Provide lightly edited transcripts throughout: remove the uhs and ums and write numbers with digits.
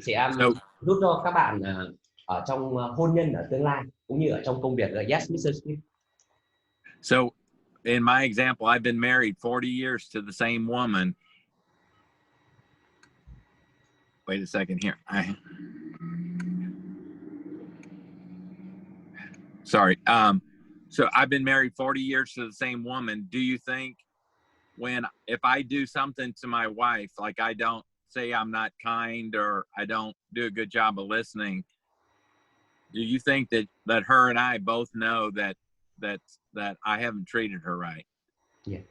Sẽ giúp cho các bạn ở trong hôn nhân ở tương lai cũng như ở trong công việc. Yes, Mr. Smith. So in my example, I've been married 40 years to the same woman. Wait a second here. Sorry. So I've been married 40 years to the same woman. Do you think if I do something to my wife, like I don't say I'm not kind or I don't do a good job of listening, do you think that her and I both know that I haven't treated her right? Yeah.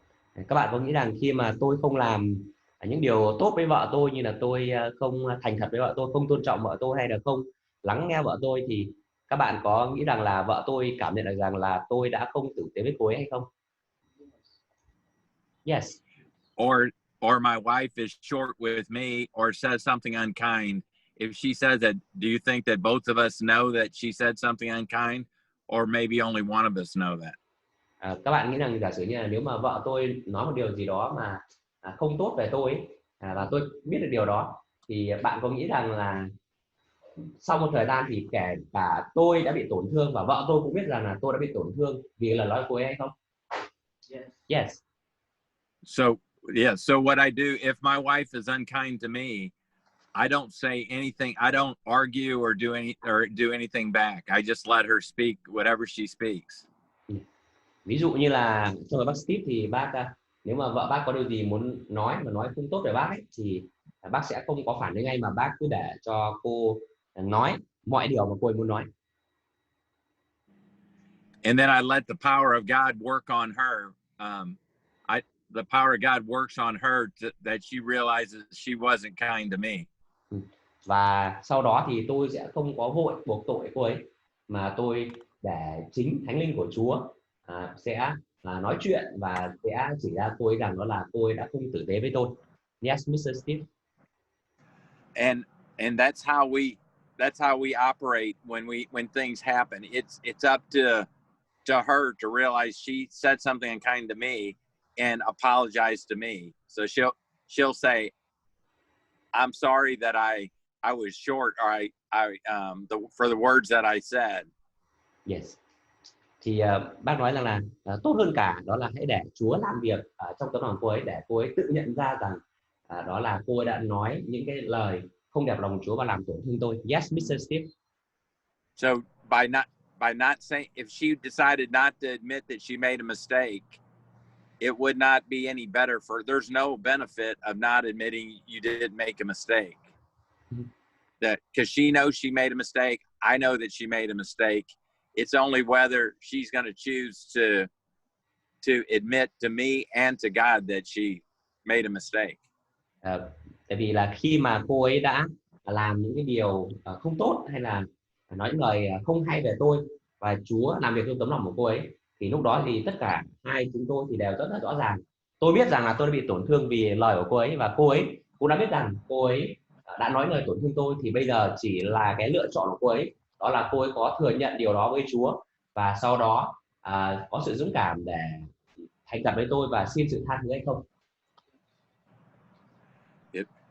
Các bạn có nghĩ rằng khi mà tôi không làm những điều tốt với vợ tôi, như là tôi không thành thật với vợ tôi, không tôn trọng vợ tôi, hay là không lắng nghe vợ tôi, thì các bạn có nghĩ rằng là vợ tôi cảm nhận được rằng là tôi đã không tử tế với cô ấy hay không? Yes. Or my wife is short with me or says something unkind. If she says that, do you think that both of us know that she said something unkind, or maybe only one of us know that? Các bạn nghĩ rằng giả sử như là nếu mà vợ tôi nói một điều gì đó mà không tốt về tôi ấy, và tôi biết được điều đó, thì bạn có nghĩ rằng là sau một thời gian thì kể cả tôi đã bị tổn thương và vợ tôi cũng biết rằng là tôi đã bị tổn thương vì lời nói của cô ấy hay không? Yes. So what I do if my wife is unkind to me, I don't say anything. I don't argue or do anything back. I just let her speak whatever she speaks. Ví dụ như là cho bác Steve thì bác, nếu mà vợ bác có điều gì muốn nói mà nói không tốt về bác ấy, thì bác sẽ không có phản ứng ngay, mà bác cứ để cho cô nói mọi điều mà cô ấy muốn nói. And then I let the power of God work on her. The power of God works on her that she realizes she wasn't kind to me. Và sau đó thì tôi sẽ không có vội buộc tội cô ấy, mà tôi để chính Thánh Linh của Chúa sẽ nói chuyện và sẽ chỉ ra tôi rằng đó là tôi đã không tử tế với tôi. Yes, Mr. Steve. And that's how we operate when things happen. It's up to her to realize she said something unkind to me and apologize to me. So she'll say, I'm sorry that I was short, or for the words that I said. Yes. Thì bác nói rằng là tốt hơn cả đó là hãy để Chúa làm việc trong tấm lòng cô ấy, để cô ấy tự nhận ra rằng đó là cô ấy đã nói những cái lời không đẹp lòng Chúa và làm tổn thương tôi. Yes, Mr. Steve. So by not saying, if she decided not to admit that she made a mistake, it would not be any better there's no benefit of not admitting you did make a mistake. That because she knows she made a mistake, I know that she made a mistake. It's only whether she's going to choose to admit to me and to God that she made a mistake. Tại vì là khi mà cô ấy đã làm những cái điều không tốt, hay là nói những lời không hay về tôi, và Chúa làm việc trong tấm lòng của cô ấy, thì lúc đó thì tất cả hai chúng tôi thì đều rất là rõ ràng. Tôi biết rằng là tôi đã bị tổn thương vì lời của cô ấy, và cô ấy cũng đã biết rằng cô ấy đã nói lời tổn thương tôi, thì bây giờ chỉ là cái lựa chọn của cô ấy, đó là cô ấy có thừa nhận điều đó với Chúa, và sau đó có sự dũng cảm để thành thật với tôi và xin sự tha thứ hay không.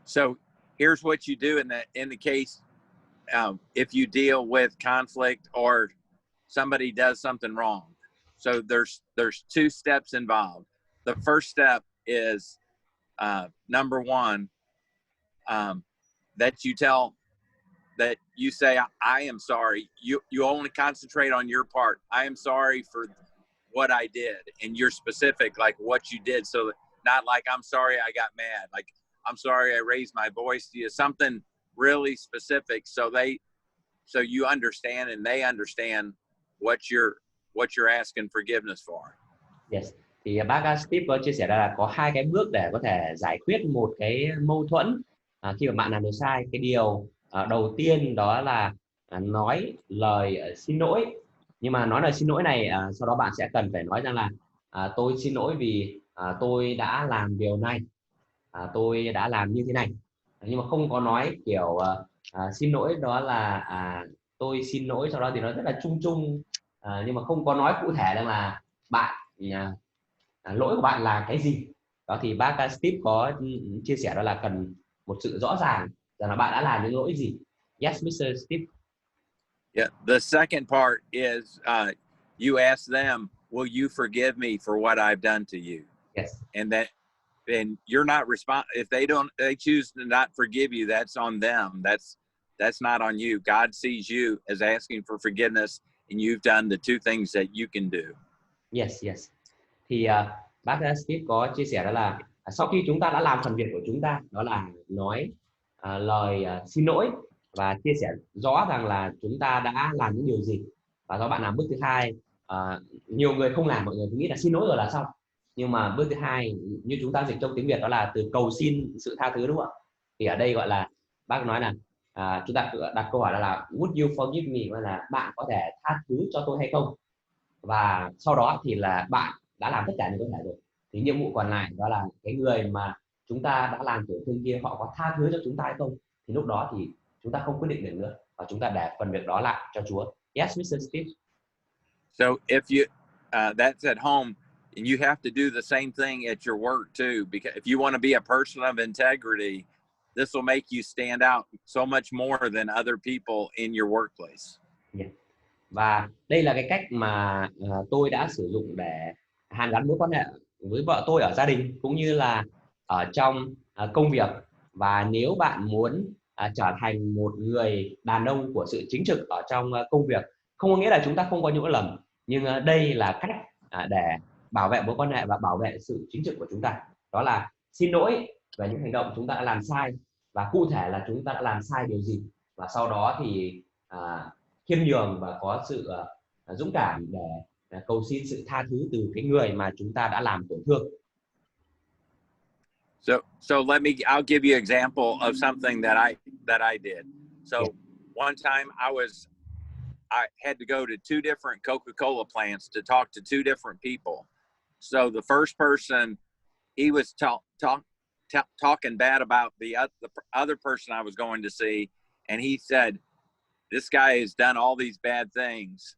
So here's what you do in the case if you deal with conflict or somebody does something wrong. So there's two steps involved. The first step is number one, that you say, I am sorry. You only concentrate on your part. I am sorry for what I did, and you're specific, like what you did. So not like, I'm sorry I got mad, like I'm sorry I raised my voice to you, something really specific, so you understand and they understand what you're asking forgiveness for. Yes. Thì bác Steve có chia sẻ là có hai cái bước để có thể giải quyết một cái mâu thuẫn khi mà bạn làm điều sai. Cái điều đầu tiên đó là nói lời xin lỗi. Nhưng mà nói lời xin lỗi này, sau đó bạn sẽ cần phải nói rằng là tôi xin lỗi vì tôi đã làm điều này, tôi đã làm như thế này. Nhưng mà không có nói kiểu xin lỗi đó là tôi xin lỗi, sau đó thì nó rất là chung chung, nhưng mà không có nói cụ thể rằng là bạn lỗi của bạn là cái gì. Đó thì bác Steve có chia sẻ đó là cần một sự rõ ràng rằng là bạn đã làm những lỗi gì. Yes, Mr. Steve. Yeah. The second part is you ask them, will you forgive me for what I've done to you? Yes. And you're not if they choose to not forgive you, that's on them. That's not on you. God sees you as asking for forgiveness, and you've done the two things that you can do. Yes, yes. Thì bác Steve có chia sẻ đó là sau khi chúng ta đã làm phần việc của chúng ta, đó là nói lời xin lỗi và chia sẻ rõ rằng là chúng ta đã làm những điều gì, và do bạn làm bước thứ hai, nhiều người không làm, mọi người cứ nghĩ là xin lỗi rồi là xong, nhưng mà bước thứ hai như chúng ta dịch trong tiếng Việt đó là từ cầu xin sự tha thứ, đúng không ạ? Thì ở đây gọi là bác nói là chúng ta đặt câu hỏi là would you forgive me, gọi là bạn có thể tha thứ cho tôi hay không, và sau đó thì là bạn đã làm tất cả những có thể rồi, thì nhiệm vụ còn lại đó là cái người mà chúng ta đã làm tổn thương kia họ có tha thứ cho chúng ta hay không, thì lúc đó thì chúng ta không quyết định được nữa và chúng ta để phần việc đó lại cho Chúa. Yes, Mr. Steve. So if you that's at home, and you have to do the same thing at your work too, because if you want to be a person of integrity, this will make you stand out so much more than other people in your workplace. Yeah. Và đây là cái cách mà tôi đã sử dụng để hàn gắn mối quan hệ với vợ tôi ở gia đình cũng như là ở trong công việc. Và nếu bạn muốn trở thành một người đàn ông của sự chính trực ở trong công việc, không có nghĩa là chúng ta không có những lầm, nhưng đây là cách để bảo vệ mối quan hệ và bảo vệ sự chính trực của chúng ta, đó là xin lỗi về những hành động chúng ta đã làm sai, và cụ thể là chúng ta đã làm sai điều gì, và sau đó thì khiêm nhường và có sự dũng cảm để cầu xin sự tha thứ từ cái người mà chúng ta đã làm tổn thương. So I'll give you an example of something that I did. So Yeah. one time I had to go to two different Coca-Cola plants to talk to two different people. So the first person, he was talking bad about the other person I was going to see, and he said, this guy has done all these bad things,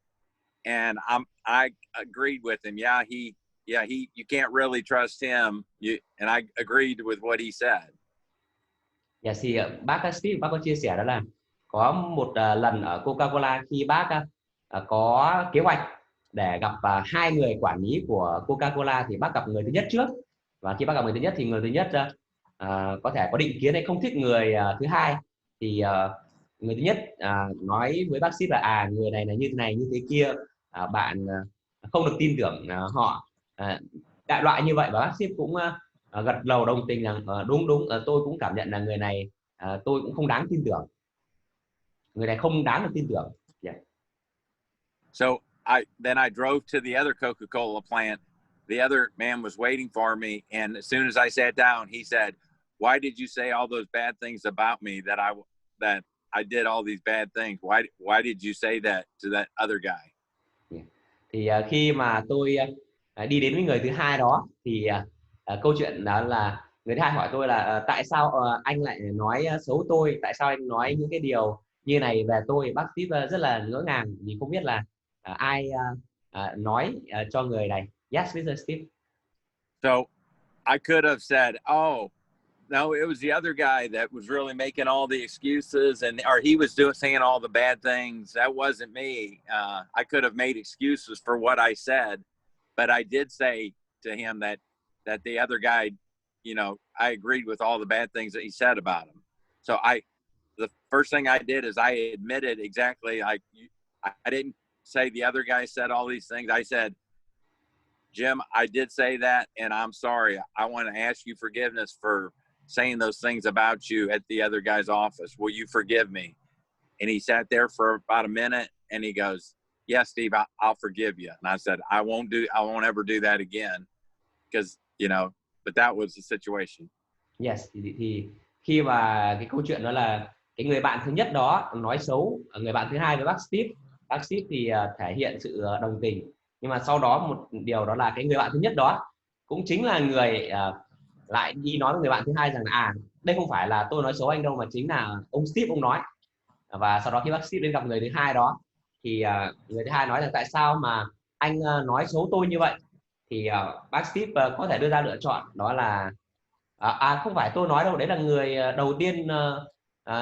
and I agreed with him. You can't really trust him. And I agreed with what he said. Dạ, thì bác Steve, bác có chia sẻ đó là có một lần ở Coca-Cola khi bác có kế hoạch để gặp hai người quản lý của Coca-Cola, thì bác gặp người thứ nhất trước, và khi bác gặp người thứ nhất thì người thứ nhất có thể có định kiến hay không thích người thứ hai, thì người thứ nhất nói với bác Steve là người này là như thế này như thế kia, bạn không được tin tưởng họ, đại loại như vậy. Và bác Steve cũng gật đầu đồng tình rằng đúng, tôi cũng cảm nhận là người này tôi cũng không đáng tin tưởng, người này không đáng được tin tưởng. Yeah. So then I drove to the other Coca-Cola plant. The other man was waiting for me, and as soon as I sat down, he said, "Why did you say all those bad things about me, that I did all these bad things? Why did you say that to that other guy?" Yeah. Thì khi mà tôi đi đến với người thứ hai đó, thì câu chuyện đó là người thứ hai hỏi tôi là tại sao anh lại nói xấu tôi, tại sao anh nói những cái điều như này về tôi. Bác Steve rất là ngỡ ngàng vì không biết là ai nói cho người này. Yes, Mr. Steve. So I could have said, "Oh, no, it was the other guy that was really making all the excuses, or he was saying all the bad things. That wasn't me." I could have made excuses for what I said, but I did say to him that the other guy, I agreed with all the bad things that he said about him. So the first thing I did is I admitted exactly, I didn't say the other guy said all these things. I said, "Jim, I did say that, and I'm sorry. I want to ask you forgiveness for saying those things about you at the other guy's office. Will you forgive me?" And he sat there for about a minute, and he goes, "Yes, Steve, I'll forgive you." And I said, I won't ever do that again, because but that was the situation. Yes, thì khi mà cái câu chuyện đó là cái người bạn thứ nhất đó nói xấu người bạn thứ hai với bác Steve thì thể hiện sự đồng tình, nhưng mà sau đó một điều đó là cái người bạn thứ nhất đó cũng chính là người lại đi nói với người bạn thứ hai rằng là đây không phải là tôi nói xấu anh đâu, mà chính là ông Steve ông nói. Và sau đó khi bác Steve đến gặp người thứ hai đó, thì người thứ hai nói rằng tại sao mà anh nói xấu tôi như vậy, thì bác Steve có thể đưa ra lựa chọn đó là không phải tôi nói đâu, đấy là người đầu tiên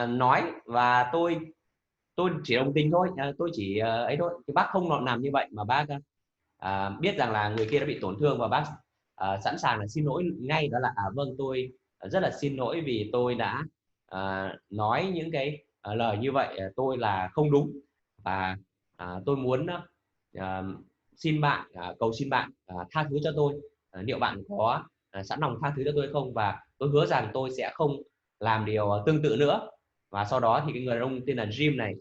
nói và tôi chỉ đồng tình thôi, tôi chỉ ấy thôi. Thì bác không làm như vậy mà bác biết rằng là người kia đã bị tổn thương và bác sẵn sàng là xin lỗi ngay, đó là vâng, tôi rất là xin lỗi vì tôi đã nói những cái lời như vậy, tôi là không đúng, và tôi muốn xin bạn cầu xin bạn tha thứ cho tôi. Liệu bạn có sẵn lòng tha thứ cho tôi không, và tôi hứa rằng tôi sẽ không làm điều tương tự nữa. Và sau đó thì cái người đàn ông tên là Jim này,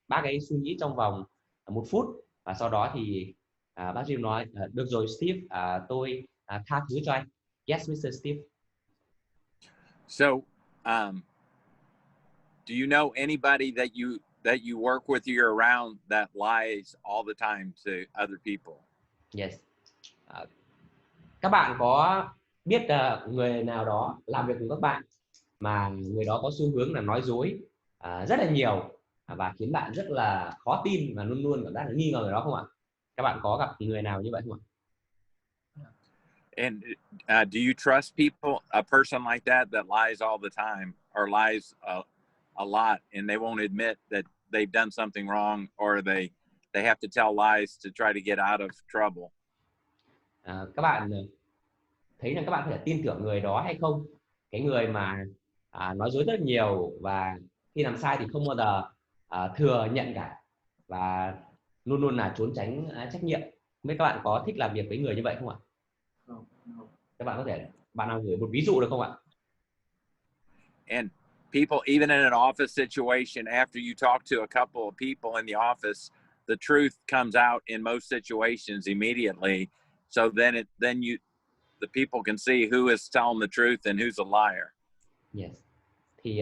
bác ấy suy nghĩ trong vòng 1 phút, và sau đó thì bác Jim nói được rồi Steve, tôi tha thứ cho anh. Yes, Mr. Steve. So, do you know anybody that you work with, you're around, that lies all the time to other people? Yes. Các bạn có biết người nào đó làm việc cùng các bạn mà người đó có xu hướng là nói dối rất là nhiều, và khiến bạn rất là khó tin và luôn luôn cảm giác là nghi ngờ người đó không ạ? Các bạn có gặp người nào như vậy không ạ? And do you trust people, a person like that lies all the time, or lies a lot, and they won't admit that they've done something wrong, or they have to tell lies to try to get out of trouble? Các bạn thấy rằng các bạn có thể tin tưởng người đó hay không? Cái người mà nói dối rất nhiều và khi làm sai thì không bao giờ thừa nhận cả, và luôn luôn là trốn tránh trách nhiệm. Không biết các bạn có thích làm việc với người như vậy không ạ? Không. Các bạn có thể, bạn nào gửi một ví dụ được không ạ? And people, even in an office situation, after you talk to a couple of people in the office, the truth comes out in most situations immediately. So then the people can see who is telling the truth and who's a liar. Yes. Thì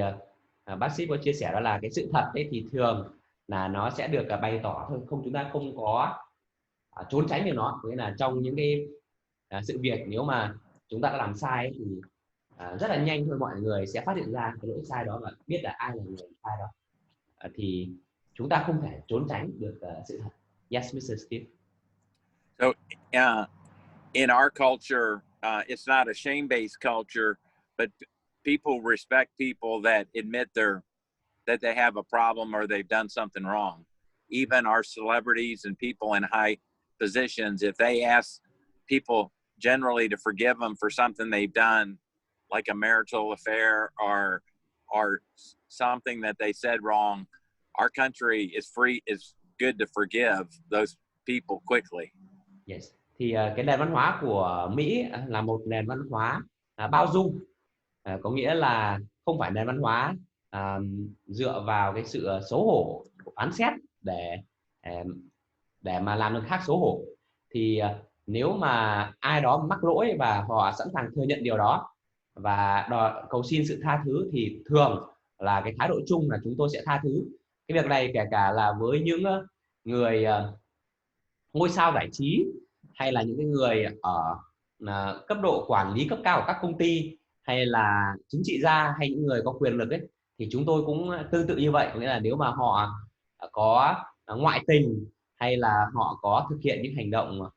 bác sĩ có chia sẻ đó là cái sự thật ấy thì thường là nó sẽ được bày tỏ thôi, chúng ta không có trốn tránh được nó. Nghĩa là trong những cái sự việc, nếu mà chúng ta đã làm sai ấy, thì rất là nhanh thôi mọi người sẽ phát hiện ra cái lỗi sai đó và biết là ai là người làm sai đó. Thì chúng ta không thể trốn tránh được sự thật. Yes, Mr. Steve. So in our culture, it's not a shame-based culture, but people respect people that admit that they have a problem or they've done something wrong. Even our celebrities and people in high positions, if they ask people generally to forgive them for something they've done, like a marital affair or something that they said wrong, our country is good to forgive those people quickly. Yes. Thì cái nền văn hóa của Mỹ là một nền văn hóa bao dung, có nghĩa là không phải nền văn hóa dựa vào cái sự xấu hổ phán xét để mà làm người khác xấu hổ. Thì nếu mà ai đó mắc lỗi và họ sẵn sàng thừa nhận điều đó và cầu xin sự tha thứ, thì thường là cái thái độ chung là chúng tôi sẽ tha thứ. Cái việc này kể cả là với những người ngôi sao giải trí, hay là những cái người ở cấp độ quản lý cấp cao của các công ty, hay là chính trị gia, hay những người có quyền lực ấy, thì chúng tôi cũng tương tự như vậy. Nghĩa là nếu mà họ có ngoại tình, hay là họ có thực hiện những hành động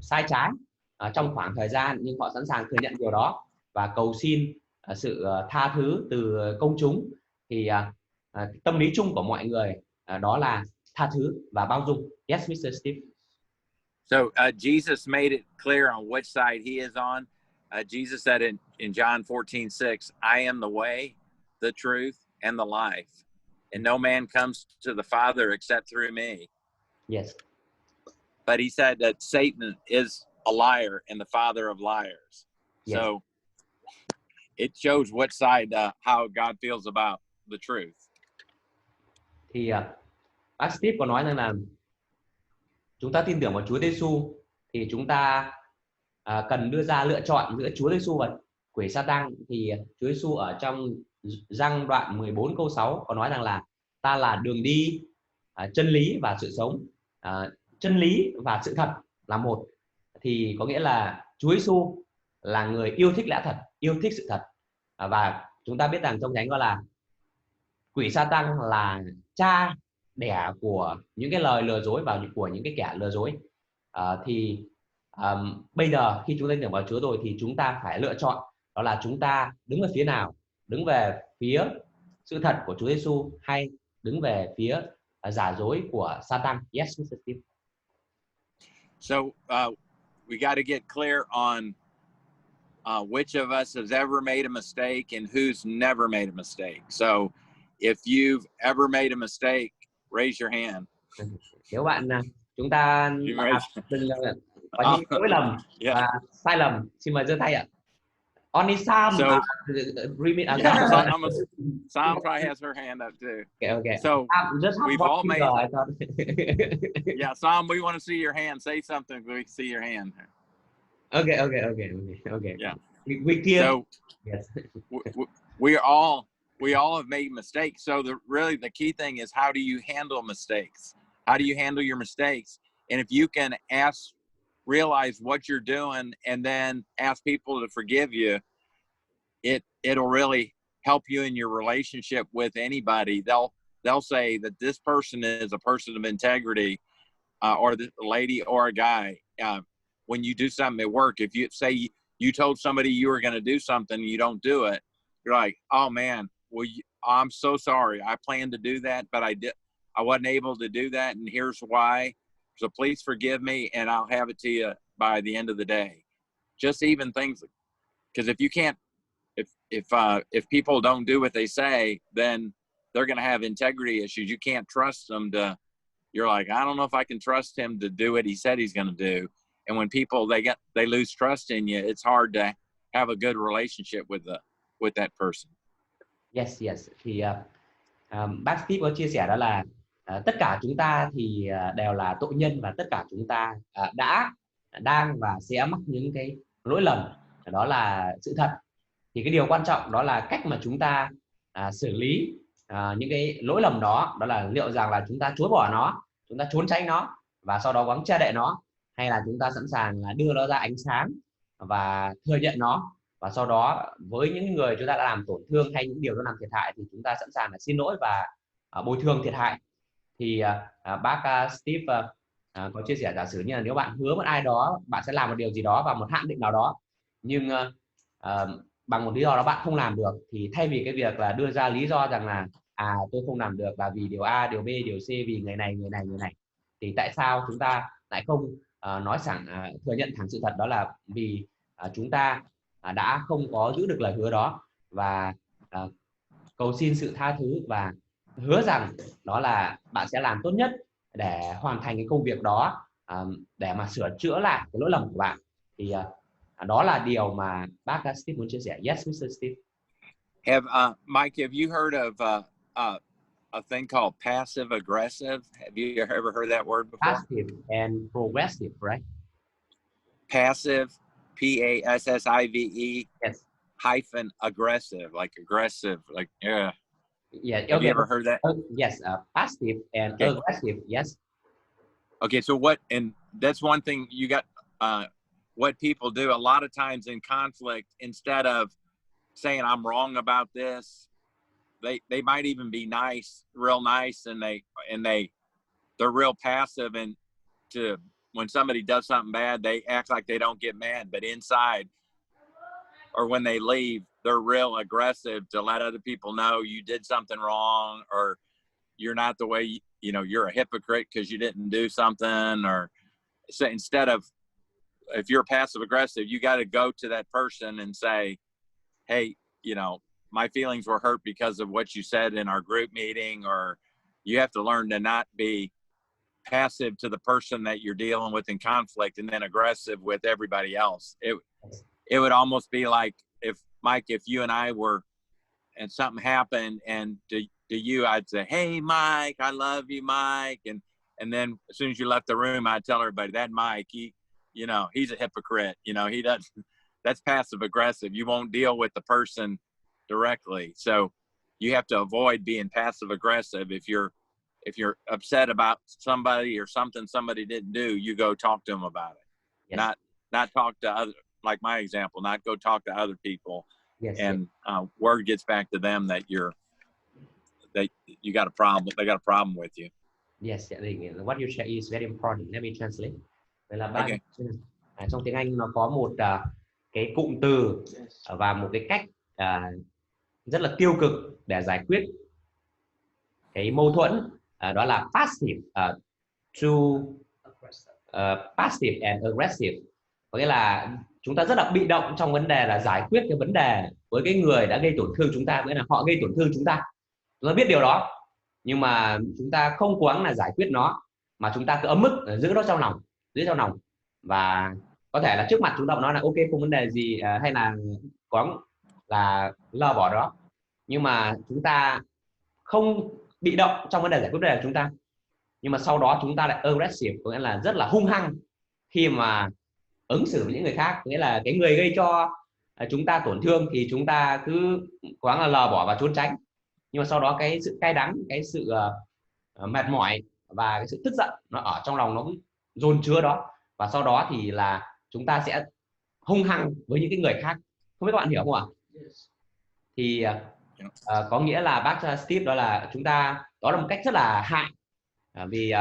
sai trái trong khoảng thời gian, nhưng họ sẵn sàng thừa nhận điều đó và cầu xin sự tha thứ từ công chúng, thì tâm lý chung của mọi người đó là tha thứ và bao dung. Yes, Mr. Steve. So Jesus made it clear on which side he is on. Jesus said in John 14:6, I am the way, the truth, and the life. And no man comes to the Father except through me. Yes. But he said that Satan is a liar and the father of liars. Yes. So it shows what side, how God feels about the truth. Thì bác Steve có nói rằng là chúng ta tin tưởng vào Chúa Giêsu thì chúng ta cần đưa ra lựa chọn giữa Chúa Giêsu và quỷ Sa-tan. Thì Chúa Giêsu ở trong Giăng đoạn 14 câu 6 có nói rằng là ta là đường đi, chân lý và sự sống. Chân lý và sự thật là một, thì có nghĩa là Chúa Giêsu là người yêu thích lẽ thật, yêu thích sự thật. Và chúng ta biết rằng trong Thánh gọi là quỷ Sa-tan là cha đẻ của những cái lời lừa dối và của những cái kẻ lừa dối. Thì bây giờ khi chúng ta tin tưởng vào Chúa rồi thì chúng ta phải lựa chọn, đó là chúng ta đứng về phía nào, đứng về phía sự thật của Chúa Giêsu hay đứng về phía giả dối của Satan? Yes, Mr. Steve. So we got to get clear on which of us has ever made a mistake and who's never made a mistake. So if you've ever made a mistake, raise your hand. Nếu chúng ta có những lỗi lầm và sai lầm, xin mời giơ tay ạ. Only Sam. So, God. Sam probably has her hand up too. Okay. So just have we've all made. I thought. Yeah, Sam, we want to see your hand. Say something. We see your hand. Okay. Yeah. We can. So yes. we all have made mistakes. So the key thing is, how do you handle mistakes? How do you handle your mistakes? And if you can realize what you're doing and then ask people to forgive you, it'll really help you in your relationship with anybody. They'll say that this person is a person of integrity, or the lady or a guy. When you do something at work, if you say you told somebody you were going to do something and you don't do it, you're like, oh man, well, I'm so sorry. I planned to do that, but I wasn't able to do that, and here's why. So please forgive me, and I'll have it to you by the end of the day. Just even things, because if you can't, if people don't do what they say, then they're going to have integrity issues. You can't trust them to. You're like, I don't know if I can trust him to do what he said he's going to do. And when people they lose trust in you, it's hard to have a good relationship with that person. Yes. Thì bác Steve có chia sẻ đó là tất cả chúng ta thì đều là tội nhân, và tất cả chúng ta đã, đang và sẽ mắc những cái lỗi lầm, đó là sự thật. Thì cái điều quan trọng đó là cách mà chúng ta xử lý những cái lỗi lầm đó, đó là liệu rằng là chúng ta chối bỏ nó, chúng ta trốn tránh nó và sau đó gắng che đậy nó, hay là chúng ta sẵn sàng là đưa nó ra ánh sáng và thừa nhận nó, và sau đó với những người chúng ta đã làm tổn thương hay những điều nó làm thiệt hại thì chúng ta sẵn sàng là xin lỗi và bồi thường thiệt hại. Thì bác Steve có chia sẻ, giả sử như là nếu bạn hứa một ai đó bạn sẽ làm một điều gì đó vào một hạn định nào đó, nhưng bằng một lý do đó bạn không làm được, thì thay vì cái việc là đưa ra lý do rằng là tôi không làm được là vì điều A, điều B, điều C, vì người này, thì tại sao chúng ta lại không nói thừa nhận thẳng sự thật, đó là vì chúng ta đã không có giữ được lời hứa đó, và cầu xin sự tha thứ và hứa rằng đó là bạn sẽ làm tốt nhất để hoàn thành cái công việc đó, để mà sửa chữa lại cái lỗi lầm của bạn. Thì đó là điều mà bác Steve muốn chia sẻ. Yes, Mr. Steve. Mike, have you heard of a thing called passive aggressive? Have you ever heard that word before? Passive and progressive, right? Passive, PASSIVE. Yes. Hyphen aggressive, like aggressive, like yeah. Yeah. Have you ever heard that? Yes. Passive and aggressive. Yes. Okay. So and that's one thing you got. What people do a lot of times in conflict, instead of saying I'm wrong about this, they might even be real nice, and they're real passive, and when somebody does something bad, they act like they don't get mad, but inside, or when they leave, they're real aggressive to let other people know you did something wrong, or you're not the way, you're a hypocrite because you didn't do something. Or so instead of, if you're passive aggressive, you got to go to that person and say, hey, my feelings were hurt because of what you said in our group meeting. Or you have to learn to not be passive to the person that you're dealing with in conflict and then aggressive with everybody else. It would almost be like if you and I were, and something happened, and to you, I'd say, hey, Mike, I love you, Mike. And then as soon as you left the room, I'd tell everybody that Mike, he's a hypocrite. He doesn't, that's passive aggressive. You won't deal with the person directly. So you have to avoid being passive aggressive. If you're upset about somebody or something somebody didn't do, you go talk to them about it. Yes. Not talk to other, like my example, not go talk to other people. Yes, and word gets back to them that you got a problem. They got a problem with you. Yes, what you say is very important. Let me translate. Vậy là trong tiếng Anh nó có một cái cụm từ và một cái cách rất là tiêu cực để giải quyết cái mâu thuẫn, đó là passive to passive and aggressive, có nghĩa là chúng ta rất là bị động trong vấn đề là giải quyết cái vấn đề với cái người đã gây tổn thương chúng ta, nghĩa là họ gây tổn thương chúng ta biết điều đó, nhưng mà chúng ta không cố gắng là giải quyết nó, mà chúng ta cứ ấm ức giữ nó trong lòng, giữ trong lòng, và có thể là trước mặt chúng ta nói là ok không vấn đề gì, hay là có là lờ bỏ đó, nhưng mà chúng ta không bị động trong vấn đề giải quyết vấn đề của chúng ta, nhưng mà sau đó chúng ta lại aggressive, có nghĩa là rất là hung hăng khi mà ứng xử với những người khác, nghĩa là cái người gây cho chúng ta tổn thương thì chúng ta cứ cố gắng là lờ bỏ và trốn tránh, nhưng mà sau đó cái sự cay đắng, cái sự mệt mỏi và cái sự tức giận nó ở trong lòng nó dồn chứa đó, và sau đó thì là chúng ta sẽ hung hăng với những cái người khác. Không biết các bạn hiểu không ạ? Thì có nghĩa là bác Steve đó là chúng ta, đó là một cách rất là hại, vì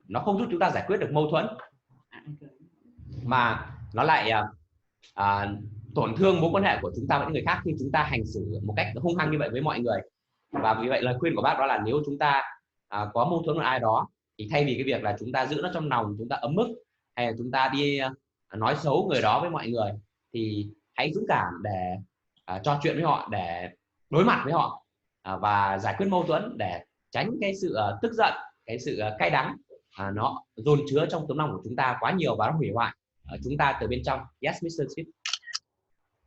nó không giúp chúng ta giải quyết được mâu thuẫn, mà nó lại tổn thương mối quan hệ của chúng ta với những người khác khi chúng ta hành xử một cách hung hăng như vậy với mọi người. Và vì vậy lời khuyên của bác đó là nếu chúng ta có mâu thuẫn với ai đó thì thay vì cái việc là chúng ta giữ nó trong lòng, chúng ta ấm ức, hay là chúng ta đi nói xấu người đó với mọi người, thì hãy dũng cảm để trò chuyện với họ, để đối mặt với họ, và giải quyết mâu thuẫn, để tránh cái sự tức giận, cái sự cay đắng nó dồn chứa trong tấm lòng của chúng ta quá nhiều và nó hủy hoại chúng ta từ bên trong. Yes, Mr. Smith.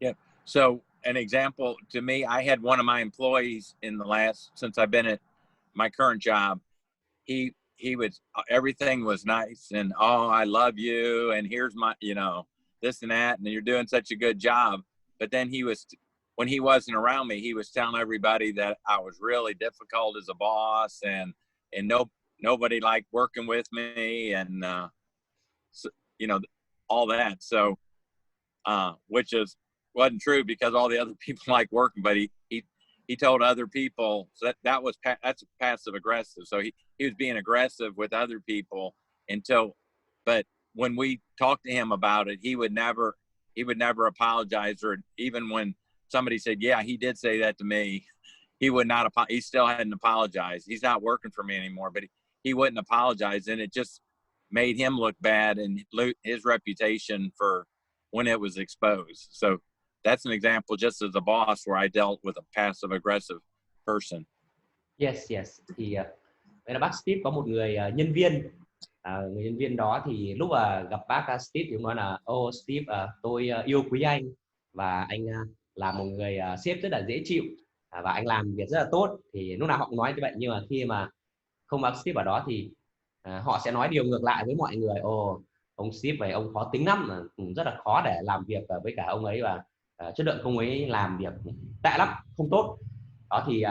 Yeah. So an example to me, I had one of my employees in the last, since I've been at my current job, he was, everything was nice and, oh, I love you, and here's my, you know, this and that, and you're doing such a good job. But then he was, when he wasn't around me, he was telling everybody that I was really difficult as a boss, and nobody liked working with me, and so, you know, all that. So which wasn't true, because all the other people like working, but he told other people, so that's passive aggressive. So he was being aggressive with other people but when we talked to him about it, he would never apologize, or even when somebody said, yeah, he did say that to me, he would not, he still hadn't apologized. He's not working for me anymore, but he wouldn't apologize. And it just made him look bad and his reputation for when it was exposed. So that's an example, just as a boss, where I dealt with a passive aggressive person. Yes. Thì vậy là bác Steve có một người nhân viên, người nhân viên đó thì lúc mà gặp bác Steve thì ông nói là Steve, tôi yêu quý anh, và anh là một người sếp rất là dễ chịu, và anh làm việc rất là tốt. Thì lúc nào họ cũng nói như vậy, nhưng mà khi mà không bác Steve ở đó thì họ sẽ nói điều ngược lại với mọi người. Ông Steve vậy, ông khó tính lắm, rất là khó để làm việc với cả ông ấy, và chất lượng ông ấy làm việc tệ lắm, không tốt. Đó thì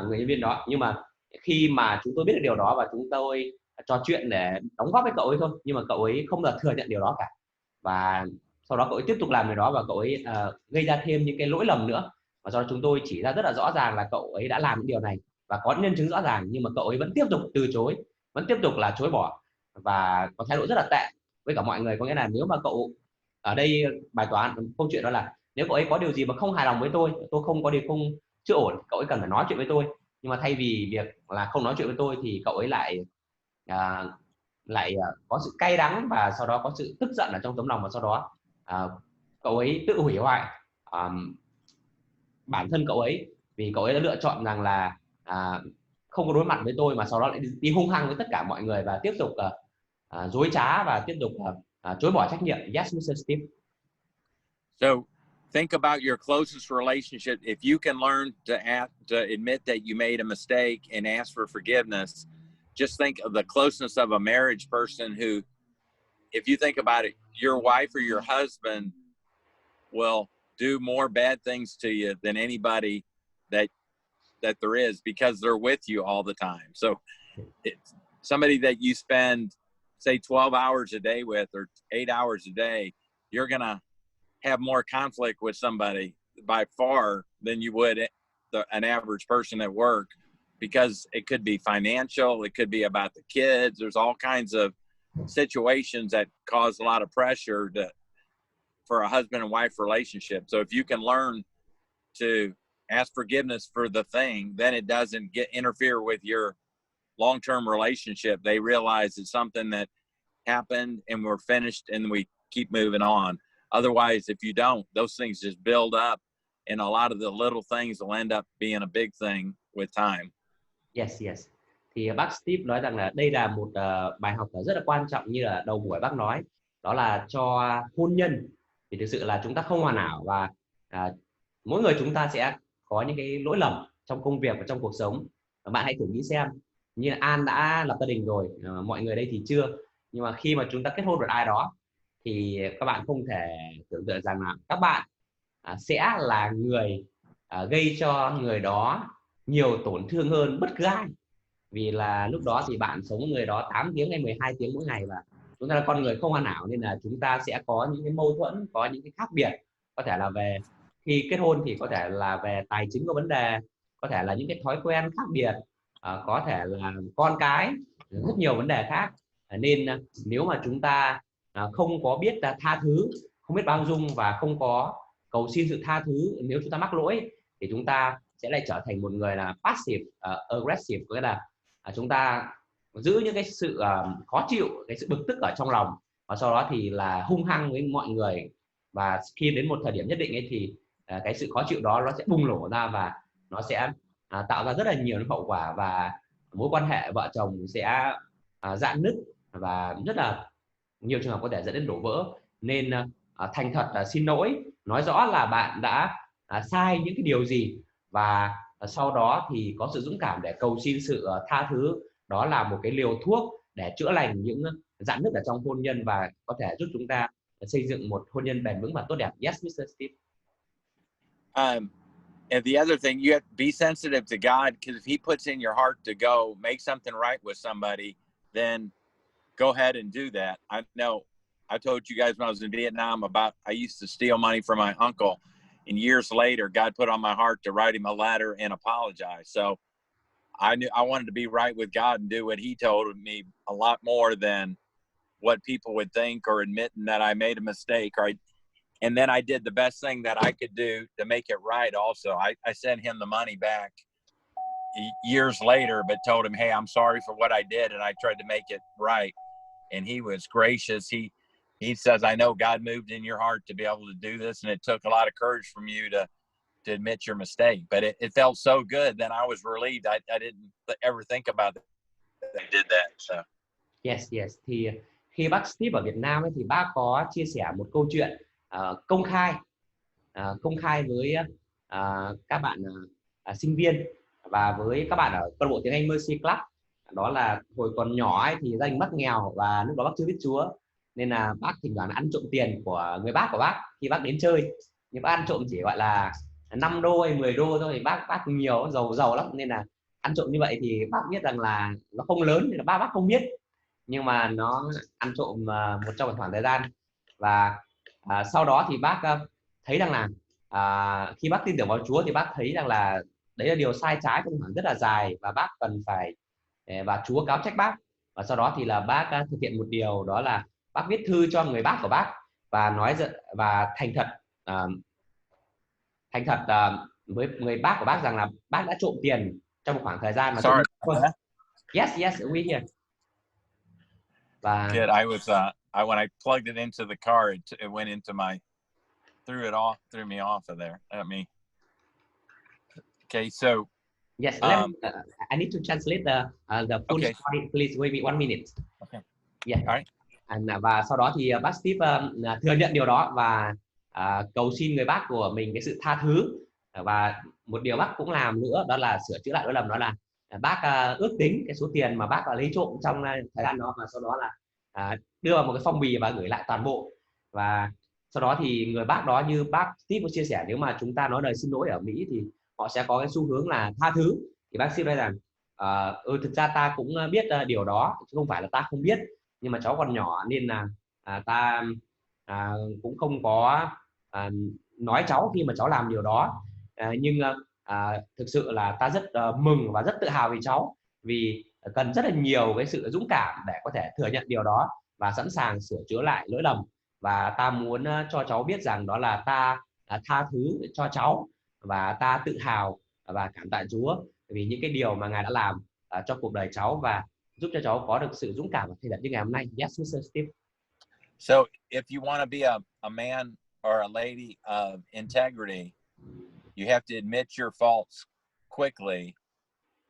người nhân viên đó, nhưng mà khi mà chúng tôi biết được điều đó và chúng tôi trò chuyện để đóng góp với cậu ấy thôi, nhưng mà cậu ấy không được thừa nhận điều đó cả, và sau đó cậu ấy tiếp tục làm điều đó, và cậu ấy gây ra thêm những cái lỗi lầm nữa, và do chúng tôi chỉ ra rất là rõ ràng là cậu ấy đã làm những điều này và có nhân chứng rõ ràng, nhưng mà cậu ấy vẫn tiếp tục từ chối, vẫn tiếp tục là chối bỏ, và có thái độ rất là tệ với cả mọi người. Có nghĩa là nếu mà cậu ở đây, bài toán câu chuyện đó là nếu cậu ấy có điều gì mà không hài lòng với tôi không có điều không chưa ổn, cậu ấy cần phải nói chuyện với tôi, nhưng mà thay vì việc là không nói chuyện với tôi thì cậu ấy lại có sự cay đắng, và sau đó có sự tức giận ở trong tấm lòng, và sau đó cậu ấy tự hủy hoại bản thân cậu ấy, vì cậu ấy đã lựa chọn rằng là không có đối mặt với tôi, mà sau đó lại đi hung hăng với tất cả mọi người và tiếp tục dối trá và tiếp tục chối bỏ trách nhiệm. Yes, Mr. Steve. So think about your closest relationship. If you can learn to admit that you made a mistake and ask for forgiveness, just think of the closeness of a marriage person who, if you think about it, your wife or your husband will do more bad things to you than anybody that there is, because they're with you all the time. So it's somebody that you spend, say, 12 hours a day with, or 8 hours a day, you're going to have more conflict with somebody by far than you would an average person at work, because it could be financial, it could be about the kids. There's all kinds of situations that cause a lot of pressure for a husband and wife relationship. So if you can learn to ask forgiveness for the thing, then it doesn't interfere with your long-term relationship. They realize it's something that happened and we're finished and we keep moving on. Otherwise, if you don't, those things just build up, and a lot of the little things will end up being a big thing with time. Yes, yes. Thì bác Steve nói rằng là đây là một bài học rất là quan trọng, như là đầu buổi bác nói, đó là cho hôn nhân thì thực sự là chúng ta không hoàn hảo, và mỗi người chúng ta sẽ có những cái lỗi lầm trong công việc và trong cuộc sống. Bạn hãy thử nghĩ xem, như An đã lập gia đình rồi, mọi người đây thì chưa, nhưng mà khi mà chúng ta kết hôn với ai đó thì các bạn không thể tưởng tượng rằng là các bạn sẽ là người gây cho người đó nhiều tổn thương hơn bất cứ ai. Vì là lúc đó thì bạn sống với người đó 8 tiếng hay 12 tiếng mỗi ngày, và chúng ta là con người không hoàn hảo, nên là chúng ta sẽ có những cái mâu thuẫn, có những cái khác biệt, có thể là về khi kết hôn thì có thể là về tài chính có vấn đề, có thể là những cái thói quen khác biệt, có thể là con cái, rất nhiều vấn đề khác. Nên nếu mà chúng ta không có biết tha thứ, không biết bao dung và không có cầu xin sự tha thứ nếu chúng ta mắc lỗi, thì chúng ta sẽ lại trở thành một người là passive aggressive, có nghĩa là chúng ta giữ những cái sự khó chịu, cái sự bực tức ở trong lòng, và sau đó thì là hung hăng với mọi người, và khi đến một thời điểm nhất định ấy thì cái sự khó chịu đó nó sẽ bùng nổ ra, và nó sẽ tạo ra rất là nhiều hậu quả, và mối quan hệ vợ chồng sẽ rạn nứt, và rất là nhiều trường hợp có thể dẫn đến đổ vỡ. Nên thành thật xin lỗi, nói rõ là bạn đã sai những cái điều gì, và sau đó thì có sự dũng cảm để cầu xin sự tha thứ. Đó là một cái liều thuốc để chữa lành những rạn nứt ở trong hôn nhân, và có thể giúp chúng ta xây dựng một hôn nhân bền vững và tốt đẹp. Yes, Mr. Steve. And the other thing, you have to be sensitive to God, because if He puts in your heart to go make something right with somebody, then go ahead and do that. I know I told you guys when I was in Vietnam about I used to steal money from my uncle, and years later, God put on my heart to write him a letter and apologize. So I knew I wanted to be right with God and do what He told me a lot more than what people would think, or admitting that I made a mistake. And then I did the best thing that I could do to make it right. Also, I sent him the money back years later, but told him, hey, I'm sorry for what I did, and I tried to make it right. And he was gracious. He says, I know God moved in your heart to be able to do this, and it took a lot of courage from you to admit your mistake. But it felt so good. Then I was relieved. I didn't ever think about it. They did that. So. Yes, yes. Thì khi bác Steve ở Việt Nam ấy, thì bác có chia sẻ một câu chuyện công khai với các bạn sinh viên và với các bạn ở câu lạc bộ tiếng Anh Mercy Club. Đó là hồi còn nhỏ ấy, thì gia đình bác nghèo, và lúc đó bác chưa biết Chúa, nên là bác thỉnh thoảng ăn trộm tiền của người bác của bác khi bác đến chơi. Nhưng bác ăn trộm chỉ gọi là 5 đô hay 10 đô thôi, thì bác nhiều giàu lắm, nên là ăn trộm như vậy thì bác biết rằng là nó không lớn, nên là bác không biết, nhưng mà nó ăn trộm một trong một khoảng thời gian. Và sau đó thì bác thấy rằng là khi bác tin tưởng vào Chúa thì bác thấy rằng là đấy là điều sai trái trong khoảng rất là dài, và bác cần phải và Chúa cáo trách bác. Và sau đó thì là bác thực hiện một điều, đó là bác viết thư cho người bác của bác và nói và thành thật với người bác của bác rằng là bác đã trộm tiền trong một khoảng thời gian mà Sorry. Yes, we here. Và Good. I was when I plugged it into the car, it went into threw me off of there. Okay, so yes, I need to translate the full okay. story. Please wait me 1 minute. Okay. Yeah. All right. Và sau đó thì bác Steve thừa nhận điều đó và cầu xin người bác của mình cái sự tha thứ. Và một điều bác cũng làm nữa, đó là sửa chữa lại lỗi lầm, đó là bác ước tính cái số tiền mà bác lấy trộm trong thời gian đó, và sau đó là đưa vào một cái phong bì và gửi lại toàn bộ. Và sau đó thì người bác đó, như bác Steve có chia sẻ, nếu mà chúng ta nói lời xin lỗi ở Mỹ thì họ sẽ có cái xu hướng là tha thứ. Thì bác Steve nói rằng thực ra ta cũng biết điều đó, chứ không phải là ta không biết, nhưng mà cháu còn nhỏ nên là ta cũng không có nói cháu khi mà cháu làm điều đó. Nhưng thực sự là ta rất mừng và rất tự hào vì cháu, vì cần rất là nhiều cái sự dũng cảm để có thể thừa nhận điều đó và sẵn sàng sửa chữa lại lỗi lầm. Và ta muốn cho cháu biết rằng đó là ta tha thứ cho cháu, và ta tự hào và cảm tạ Chúa vì những cái điều mà Ngài đã làm cho cuộc đời cháu và giúp cho cháu có được sự dũng cảm và thành thật như ngày hôm nay. Yes, Mr. Steve. So if you want to be a man or a lady of integrity, you have to admit your faults quickly,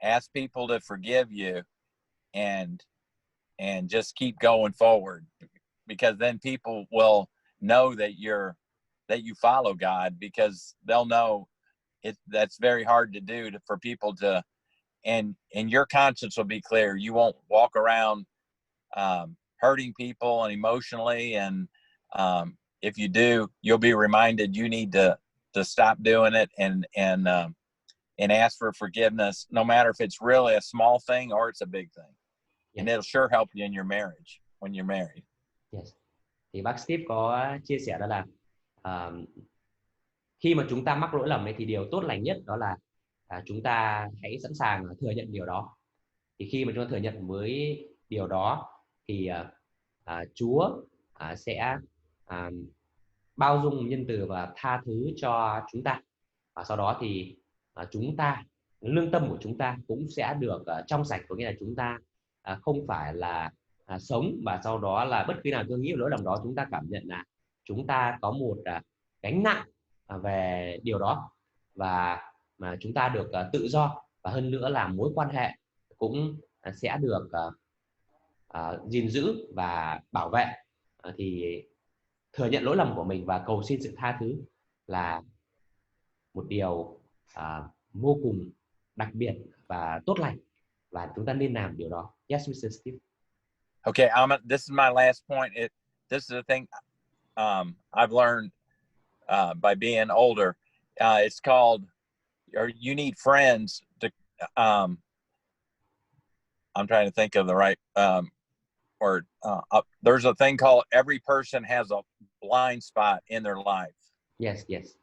ask people to forgive you, and just keep going forward, because then people will know that you follow God, because they'll know that's very hard to do for people to, and your conscience will be clear. You won't walk around hurting people and emotionally, and if you do, you'll be reminded you need to stop doing it, and ask for forgiveness, no matter if it's really a small thing or it's a big thing. Yes. And it'll sure help you in your marriage when you're married. Yes. Thì bác Steve có chia sẻ đó là khi mà chúng ta mắc lỗi lầm ấy, thì điều tốt lành nhất đó là chúng ta hãy sẵn sàng thừa nhận điều đó. Thì khi mà chúng ta thừa nhận với điều đó thì Chúa sẽ bao dung, nhân từ và tha thứ cho chúng ta, và sau đó thì chúng ta, lương tâm của chúng ta cũng sẽ được trong sạch, có nghĩa là chúng ta không phải là sống và sau đó là bất kỳ nào tôi nghĩ lỗi lầm đó chúng ta cảm nhận là chúng ta có một gánh nặng về điều đó, và mà chúng ta được tự do, và hơn nữa là mối quan hệ cũng sẽ được gìn giữ và bảo vệ. Thì thừa nhận lỗi lầm của mình và cầu xin sự tha thứ là một điều vô cùng đặc biệt và tốt lành, và chúng ta nên làm điều đó. Yes, Mr. Steve. Okay, this is my last point. This is the thing I've learned by being older. It's called, or you need friends to. I'm trying to think of the right word. There's a thing called, every person has a blind spot in their life. Yes, yes.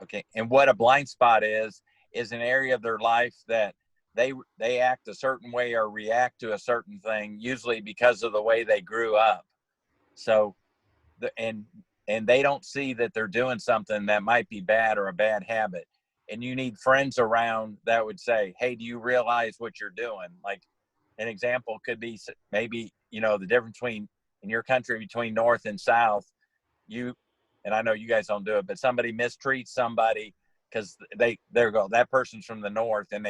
Okay, and what a blind spot is an area of their life that they act a certain way or react to a certain thing, usually because of the way they grew up. So, and they don't see that they're doing something that might be bad or a bad habit. And you need friends around that would say, hey, do you realize what you're doing? Like, an example could be maybe, the difference between, in your country, between North and South, and I know you guys don't do it, but somebody mistreats somebody because that person's from the North, and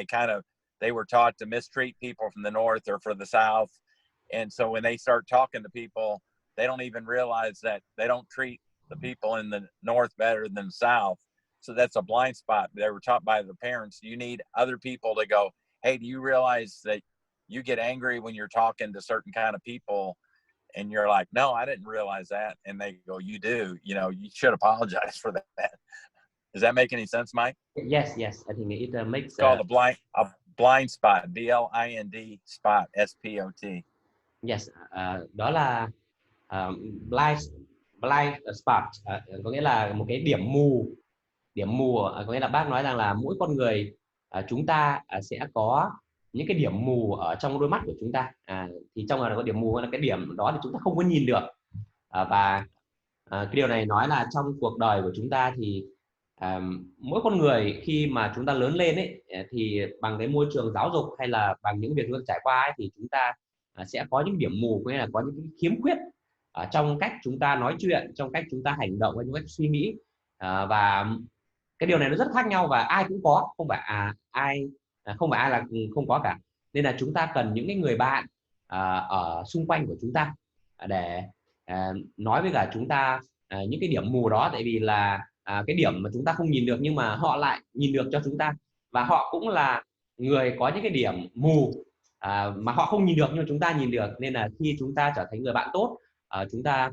they were taught to mistreat people from the North or for the South. And so when they start talking to people, they don't even realize that they don't treat the people in the North better than the South. So that's a blind spot. They were taught by the parents. You need other people to go, hey, do you realize that you get angry when you're talking to certain kind of people? And you're like, no, I didn't realize that. And they go, you do, you should apologize for that. Does that make any sense, Mike? Yes, yes. I think it makes. It's called a blind spot, BLIND spot, SPOT. Yes, đó là blind spot, có nghĩa là một cái điểm mù. Có nghĩa là bác nói rằng là mỗi con người chúng ta sẽ có những cái điểm mù ở trong đôi mắt của chúng ta. Thì trong là có điểm mù là cái điểm đó thì chúng ta không có nhìn được. Và cái điều này nói là trong cuộc đời của chúng ta thì mỗi con người khi mà chúng ta lớn lên ấy, thì bằng cái môi trường giáo dục hay là bằng những việc chúng ta trải qua ấy, thì chúng ta sẽ có những điểm mù, có nghĩa là có những cái khiếm khuyết trong cách chúng ta nói chuyện, trong cách chúng ta hành động hay trong cách suy nghĩ, và cái điều này nó rất khác nhau và ai cũng có, không phải ai là không có cả. Nên là chúng ta cần những cái người bạn ở xung quanh của chúng ta để nói với cả chúng ta những cái điểm mù đó, tại vì là cái điểm mà chúng ta không nhìn được nhưng mà họ lại nhìn được cho chúng ta, và họ cũng là người có những cái điểm mù mà họ không nhìn được nhưng mà chúng ta nhìn được. Nên là khi chúng ta trở thành người bạn tốt, chúng ta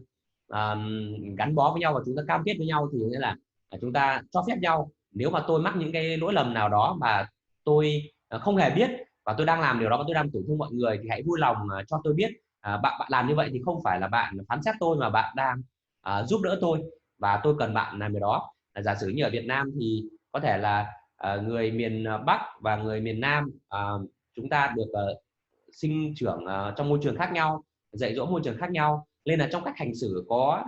gắn bó với nhau và chúng ta cam kết với nhau, thì nghĩa là chúng ta cho phép nhau, nếu mà tôi mắc những cái lỗi lầm nào đó mà tôi không hề biết và tôi đang làm điều đó và tôi đang tổn thương mọi người, thì hãy vui lòng cho tôi biết. Bạn làm như vậy thì không phải là bạn phán xét tôi mà bạn đang giúp đỡ tôi, và tôi cần bạn làm điều đó. Giả sử như ở Việt Nam thì có thể là người miền Bắc và người miền Nam chúng ta được sinh trưởng trong môi trường khác nhau, dạy dỗ môi trường khác nhau, nên là trong cách hành xử có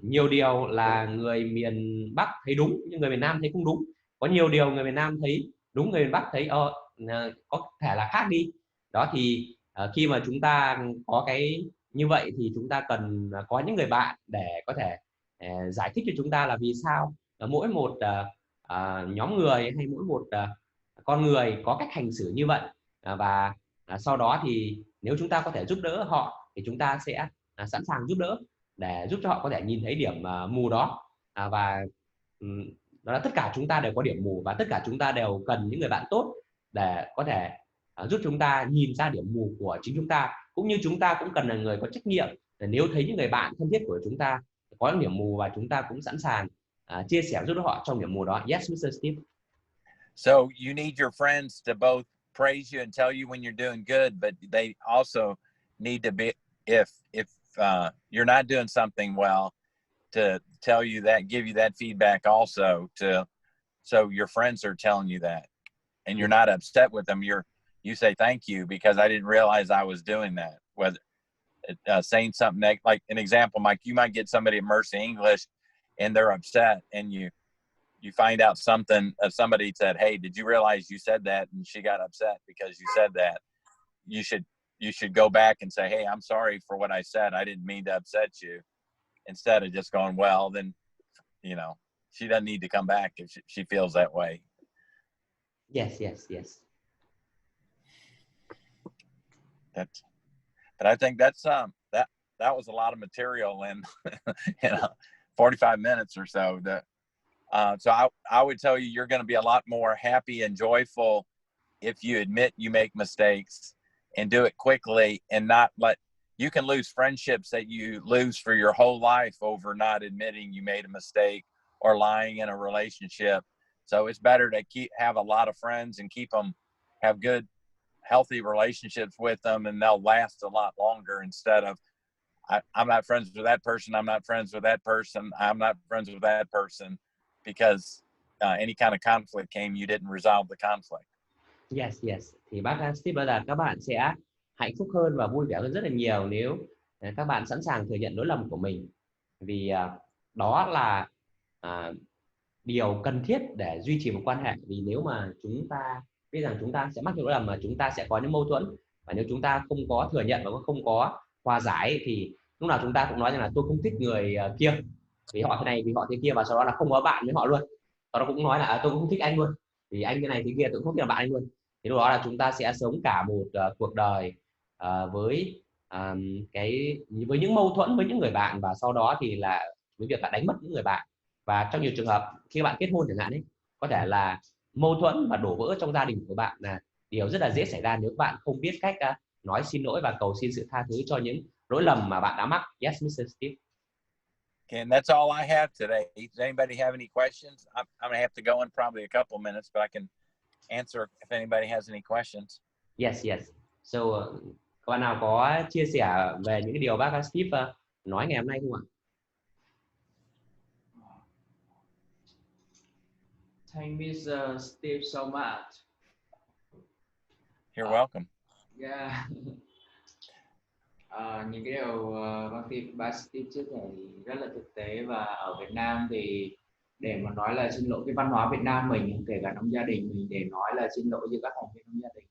nhiều điều là người miền Bắc thấy đúng nhưng người miền Nam thấy không đúng, có nhiều điều người miền Nam thấy đúng người miền Bắc thấy có thể là khác đi. Đó thì khi mà chúng ta có cái như vậy thì chúng ta cần có những người bạn để có thể giải thích cho chúng ta là vì sao mỗi một nhóm người hay mỗi một con người có cách hành xử như vậy. Và sau đó thì nếu chúng ta có thể giúp đỡ họ thì chúng ta sẽ sẵn sàng giúp đỡ để giúp cho họ có thể nhìn thấy điểm mù đó. Và đó là tất cả chúng ta đều có điểm mù và tất cả chúng ta đều cần những người bạn tốt để có thể giúp chúng ta nhìn ra điểm mù của chính chúng ta, cũng như chúng ta cũng cần là người có trách nhiệm để nếu thấy những người bạn thân thiết của chúng ta có những điểm mù và chúng ta cũng sẵn sàng chia sẻ giúp đỡ họ trong điểm mù đó. Yes, Mr. Steve. So you need your friends to both praise you and tell you when you're doing good, but they also need to be, if you're not doing something well, to tell you that, give you that feedback also, to so your friends are telling you that and you're not upset with them. You say thank you because I didn't realize I was doing that. Whether saying something like an example, Mike, you might get somebody at Mercy English and they're upset, and you find out something, somebody said, hey, did you realize you said that, and she got upset because you said that. You should go back and say, hey, I'm sorry for what I said, I didn't mean to upset you, instead of just going, well, then she doesn't need to come back if she feels that way. Yes. But I think that's that was a lot of material in 45 minutes or so. So I would tell you, you're going to be a lot more happy and joyful if you admit you make mistakes and do it quickly, and not let, you can lose friendships that you lose for your whole life over not admitting you made a mistake or lying in a relationship. So it's better to have a lot of friends and have good, healthy relationships with them, and they'll last a lot longer, instead of I'm not friends with that person, I'm not friends with that person, I'm not friends with that person, because any kind of conflict came, you didn't resolve the conflict. Yes. Thì bác Steve bảo là các bạn sẽ hạnh phúc hơn và vui vẻ hơn rất là nhiều nếu các bạn sẵn sàng thừa nhận lỗi lầm của mình, vì đó là điều cần thiết để duy trì một quan hệ. Vì nếu mà chúng ta biết rằng chúng ta sẽ mắc lỗi lầm mà chúng ta sẽ có những mâu thuẫn, và nếu chúng ta không có thừa nhận và không có hòa giải thì lúc nào chúng ta cũng nói rằng là tôi không thích người kia vì họ thế này, vì họ thế kia, và sau đó là không có bạn với họ luôn. Sau đó cũng nói là tôi cũng không thích anh luôn vì anh thế này thế kia, tôi cũng không thích là bạn anh luôn. Thì lúc đó là chúng ta sẽ sống cả một cuộc đời với với những mâu thuẫn với những người bạn, và sau đó thì là với việc là đánh mất những người bạn. Và trong nhiều trường hợp khi bạn kết hôn chẳng hạn ấy, có thể là mâu thuẫn và đổ vỡ trong gia đình của bạn là điều rất là dễ xảy ra nếu bạn không biết cách nói xin lỗi và cầu xin sự tha thứ cho những lỗi lầm mà bạn đã mắc. Yes, Mr. Steve. Okay, and that's all I have today. Does anybody have any questions? I'm going to have to go in probably a couple minutes, but I can answer if anybody has any questions. Yes. So các bạn nào có chia sẻ về những cái điều bác Steve nói ngày hôm nay không ạ? Thank Mr. Steve so much. You're welcome. Yeah. Những cái điều bác Steve chia sẻ thì rất là thực tế, và ở Việt Nam thì để mà nói là xin lỗi, cái văn hóa Việt Nam mình, kể cả trong gia đình mình, để nói là xin lỗi với các thành viên trong gia đình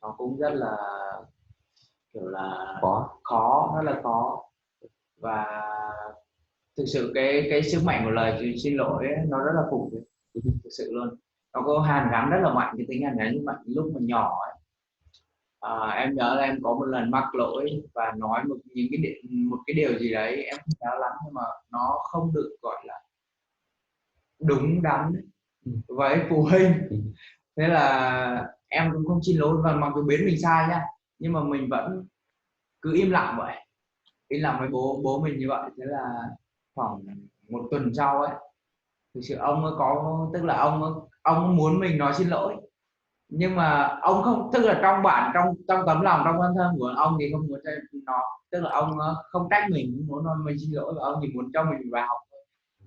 nó cũng rất là kiểu là khó, rất là khó. Và thực sự cái sức mạnh của lời xin lỗi ấy, nó rất là khủng khiếp, thực sự luôn. Nó có hàn gắn rất là mạnh, cái tính hàn gắn mạnh lúc mà nhỏ ấy. Em nhớ là em có một lần mắc lỗi và nói một cái điều gì đấy em không nhớ lắm, nhưng mà nó không được gọi là đúng đắn với phụ huynh. Thế là em cũng không xin lỗi, và mặc dù biết mình sai nhá, nhưng mà mình vẫn cứ im lặng vậy, im lặng với bố mình như vậy. Thế là khoảng một tuần sau ấy, thực sự ông ấy có, tức là ông muốn mình nói xin lỗi, nhưng mà ông không, tức là trong tấm lòng, trong thân thân của ông thì không muốn nó, tức là ông không trách mình, muốn nói mình xin lỗi, và ông chỉ muốn cho mình vào học.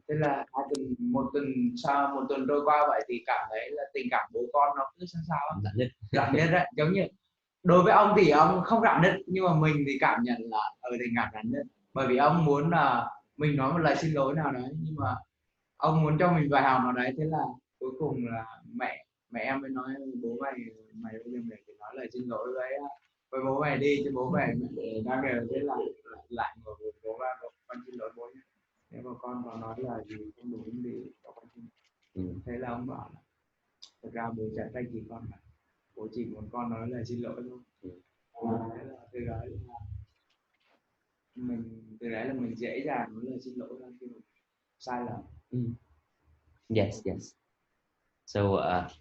Thế là một tuần trôi qua vậy thì cảm thấy là tình cảm bố con nó cứ sao rạn nứt đấy. Giống như đối với ông thì ông không rạn nứt, nhưng mà mình thì cảm nhận là tình cảm rạn nứt, bởi vì ông muốn là mình nói một lời xin lỗi nào đấy, nhưng mà ông muốn cho mình bài học nào đấy, thế là cuối cùng là mẹ em mới nói bố mày mày bây giờ mày phải nói lời xin lỗi với bố mày đi, chứ bố mày đang đều thế là lại ngồi với bố ba con xin lỗi bố nhé, nếu mà con có nói lời gì không đúng thì con xin. Thế là ông bảo là thực ra bố chả trách gì con mà, bố chỉ muốn con nói lời xin lỗi thôi. Thế là từ đấy là mình dễ dàng nói lời xin lỗi hơn khi mà sai lầm. Yes, yes. So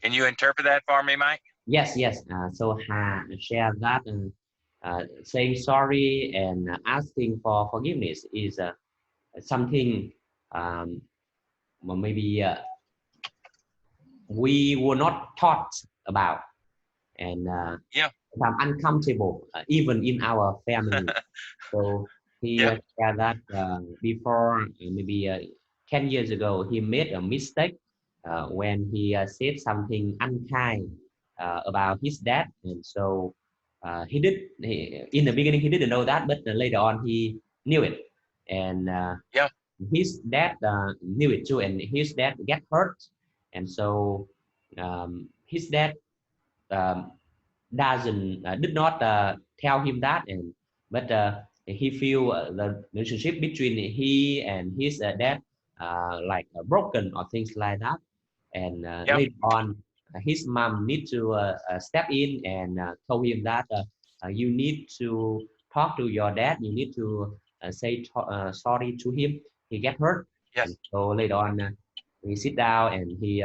Can you interpret that for me, Mike? yes, yes. So share that saying sorry and asking for forgiveness is something maybe we were not taught about, and I'm uncomfortable even in our family. So he shared that before maybe 10 years ago he made a mistake when he said something unkind about his dad, and so in the beginning he didn't know that, but later on he knew it, and his dad knew it too, and his dad get hurt, and so his dad did not tell him that, and but he feel the relationship between he and his dad like broken or things like that, and later on his mom need to step in and told him that you need to talk to your dad, you need to say sorry to him, he get hurt. And so later on he sit down and he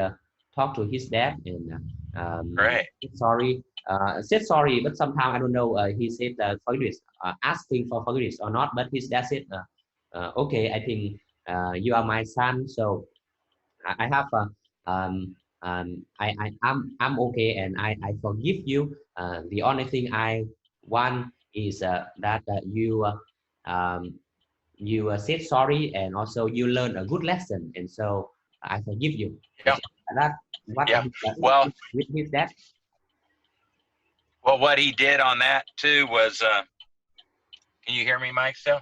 talked to his dad and said sorry, but somehow I don't know he said forgiveness, asking for forgiveness or not, but his dad said okay, I think you are my son, so I have I'm okay and I forgive you. The only thing I want is that you said sorry and also you learn a good lesson, and so I forgive you. That what Well, with his dad. Well, what he did on that too was, can you hear me, Mike, still?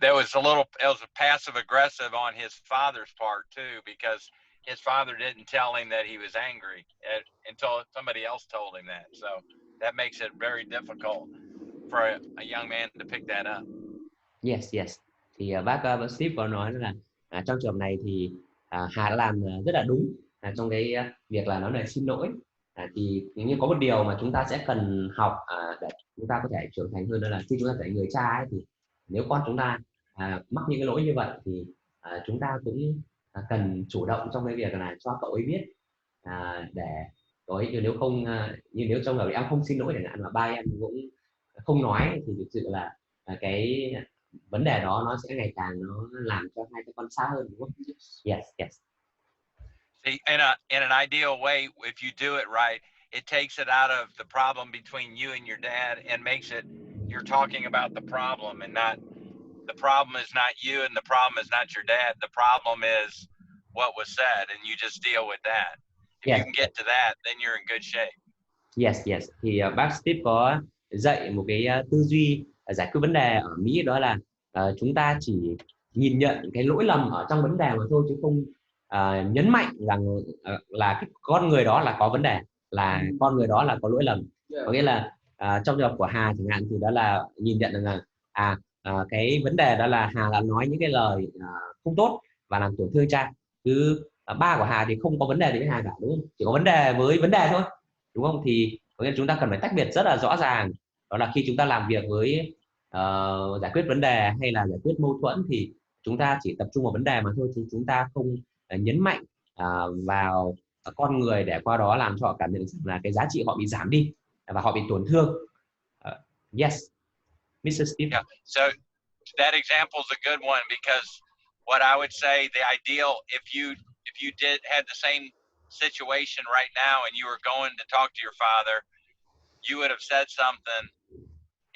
There was it was a passive aggressive on his father's part too, because his father didn't tell him that he was angry until somebody else told him that. So that makes it very difficult for a young man to pick that up. Yes, yes. Thì bác Steve có nói là trong trường hợp này thì Hà đã làm rất là đúng trong cái việc là nói lời xin lỗi. Thì như có một điều mà chúng ta sẽ cần học để chúng ta có thể trưởng thành hơn, đó là khi chúng ta trở thành người cha ấy, thì nếu con chúng ta mắc những cái lỗi như vậy thì chúng ta cũng cần chủ động trong cái việc là cho cậu ấy biết, để cậu ấy nếu không như nếu trong đời em không xin lỗi chẳng hạn mà ba em cũng không nói, thì thực sự là cái vấn đề đó nó sẽ ngày càng nó làm cho hai cái con xa hơn, đúng không? Yes, yes. See, in an ideal way, if you do it right, it takes it out of the problem between you and your dad and makes it you're talking about the problem and not the problem is not you and the problem is not your dad. The problem is what was said, and you just deal with that. If you can get to that, then you're in good shape. Yes, yes. Thì bác Steve có dạy một cái tư duy giải quyết vấn đề ở Mỹ, đó là chúng ta chỉ nhìn nhận cái lỗi lầm ở trong vấn đề mà thôi, chứ không nhấn mạnh rằng là cái con người đó là có vấn đề, là con người đó là có lỗi lầm. Có nghĩa là trong trường hợp của Hà chẳng hạn thì đó là nhìn nhận rằng là cái vấn đề đó là Hà đã nói những cái lời không tốt và làm tổn thương cha, chứ ba của Hà thì không có vấn đề gì với Hà cả, đúng không? Chỉ có vấn đề với vấn đề thôi, đúng không? Thì có nghĩa là chúng ta cần phải tách biệt rất là rõ ràng, đó là khi chúng ta làm việc với giải quyết vấn đề hay là giải quyết mâu thuẫn thì chúng ta chỉ tập trung vào vấn đề mà thôi, chứ chúng ta không nhấn mạnh vào con người để qua đó làm cho họ cảm nhận rằng là cái giá trị họ bị giảm đi và họ bị tổn thương. Yes, Mr. Steve. Yeah. So that example is a good one, because what I would say, the ideal, if you had the same situation right now and you were going to talk to your father, you would have said something,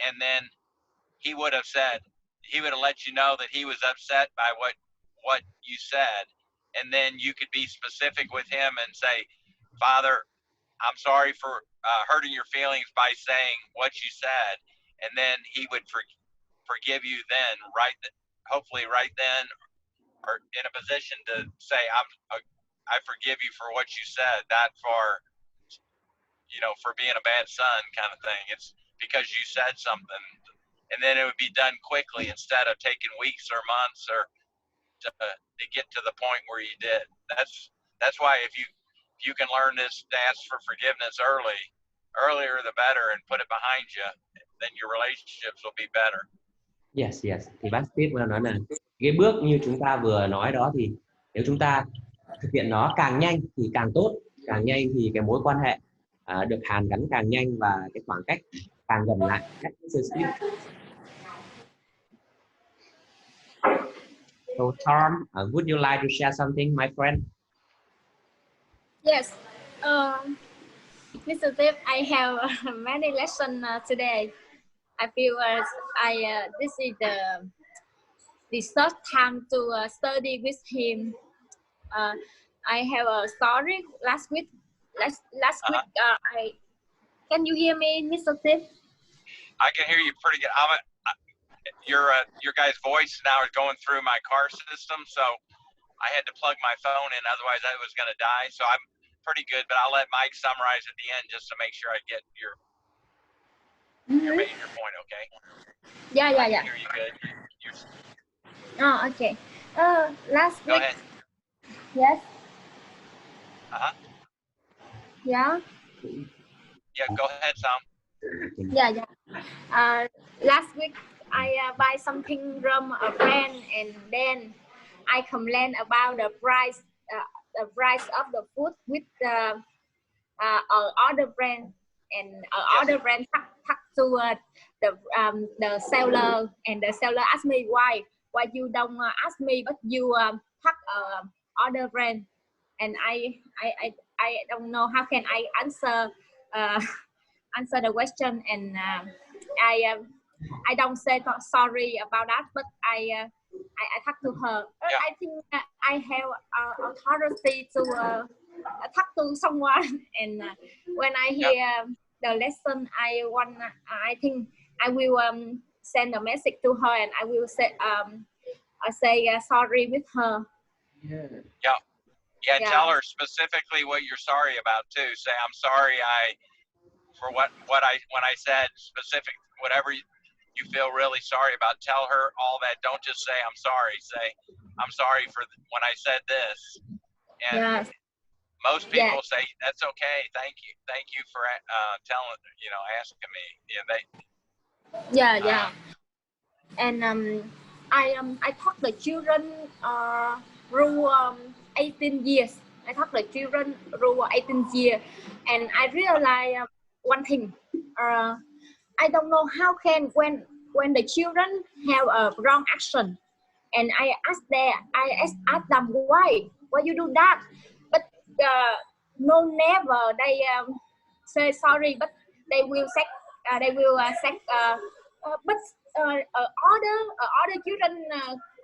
and then he would have let you know that he was upset by what you said, and then you could be specific with him and say, Father, I'm sorry for hurting your feelings by saying what you said, and then he would forgive you then, hopefully right then, or in a position to say, I forgive you for what you said, not for, for being a bad son kind of thing. It's because you said something, and then it would be done quickly instead of taking weeks or months or to get to the point where you did. That's why if you can learn this, to ask for forgiveness earlier the better, and put it behind you, then your relationships will be better. Yes, yes. Thì bác Steve vừa nói là cái bước như chúng ta vừa nói đó, thì nếu chúng ta thực hiện nó càng nhanh thì càng tốt, càng nhanh thì cái mối quan hệ được hàn gắn càng nhanh và cái khoảng cách càng gần lại. So Tom, would you like to share something, my friend? Yes, Mr. Steve, I have many lessons today. I feel this is the third time to study with him. I have a story last week. Last week, can you hear me, Mr. Steve? I can hear you pretty good. Your guys' voice now is going through my car system, so I had to plug my phone in, otherwise I was going to die. So I'm pretty good, but I'll let Mike summarize at the end just to make sure I get your major point. Okay? Yeah. I can hear you good. Oh, okay. Last Go week. ahead. Yes. Yeah. Yeah, go ahead, Sam. Yeah. Last week I buy something from a friend, and then I complain about the price of the food with other brand, and other brand talk to the seller, and the seller asked me why you don't ask me, but you talk other brand, and I don't know how can I answer answer the question, and I don't say sorry about that, but I talk to her. Yeah. I think I have authority to talk to someone, and when I hear the lesson, I think I will send a message to her, and I will say sorry with her. Yeah. Tell her specifically what you're sorry about too. Say, I'm sorry for when I said specific, whatever you feel really sorry about. Tell her all that. Don't just say I'm sorry. Say, I'm sorry for when I said this. And most people say, that's okay. Thank you for telling, asking me. And I taught the children rule 18 years. I taught the children rule 18 years, and I realized one thing. I don't know how can when the children have a wrong action, and I ask them why you do that, but never they say sorry, but they will say but other children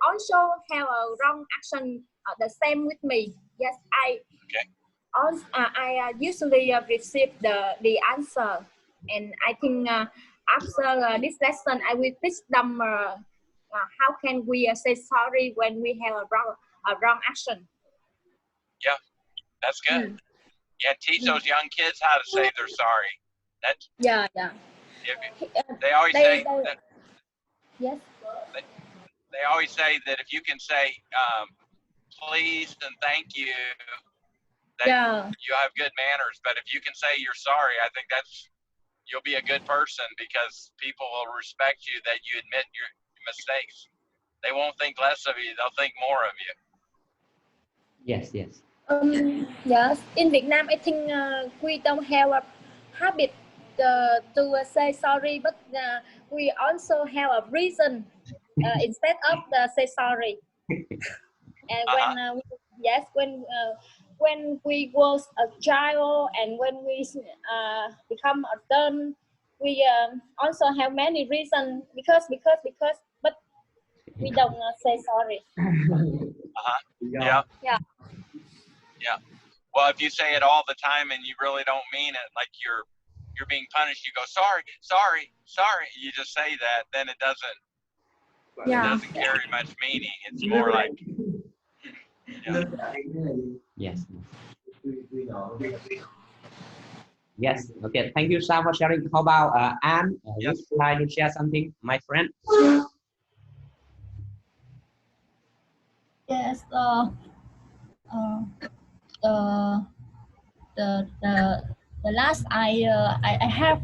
also have a wrong action the same with me. Yes, I usually receive the answer, and I think after this lesson I will teach them how can we say sorry when we have a wrong action. Yeah, that's good. Yeah, teach those young kids how to say they're sorry. That's they always say that. Yes. They always say that if you can say please and thank you, that you have good manners. But if you can say you're sorry, I think you'll be a good person, because people will respect you that you admit your mistakes. They won't think less of you; they'll think more of you. Yes. Yes. In Vietnam, I think we don't have a habit to say sorry, but we also have a reason instead of say sorry. And when we was a child, and when we become adult, we also have many reasons because, but we don't say sorry. Yeah. Well, if you say it all the time and you really don't mean it, like you're you're being punished, you go, sorry, sorry, sorry. You just say that, then it doesn't carry much meaning. It's more like, Yes. Yes. Okay. Thank you, Sam, for sharing. How about Anne? Would you like to share something, my friend? Yes. The last I have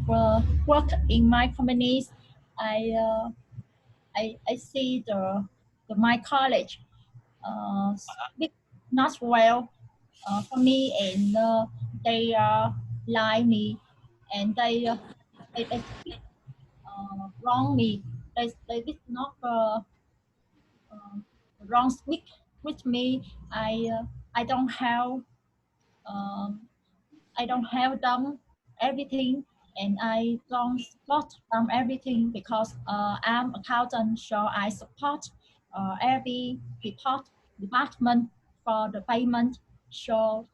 worked in my companies. I see my college speak not well for me, and they lie me, and they speak wrong me. They did not wrong speak with me. I don't have um, I don't have them everything, and I don't support them everything because I'm accountant, so I support every department for the payment. So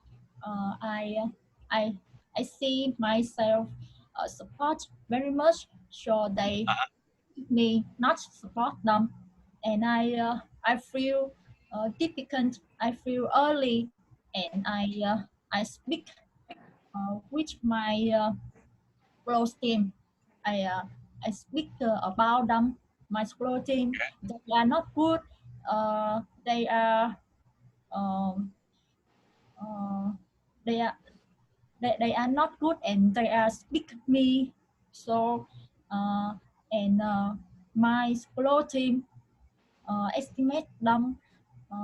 uh, I I I see myself support very much, so they me not support them, and I feel difficult. I feel early, and I speak with my close team. I uh, I speak about them. My close team, they are not good. They are um, uh, they are they are not good, and they are speak me. So and my close team estimate them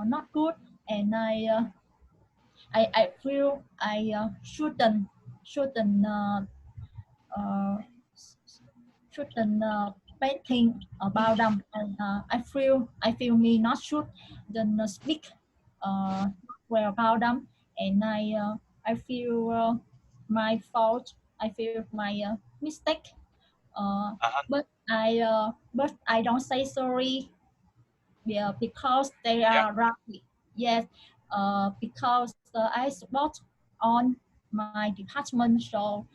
not good, and I feel I shouldn't uh, shouldn't painting about them, and I feel me not should then speak well about them, and I feel my fault. I feel my mistake. But I don't say sorry. Yeah, because they are right. Yes, because I support on my department, so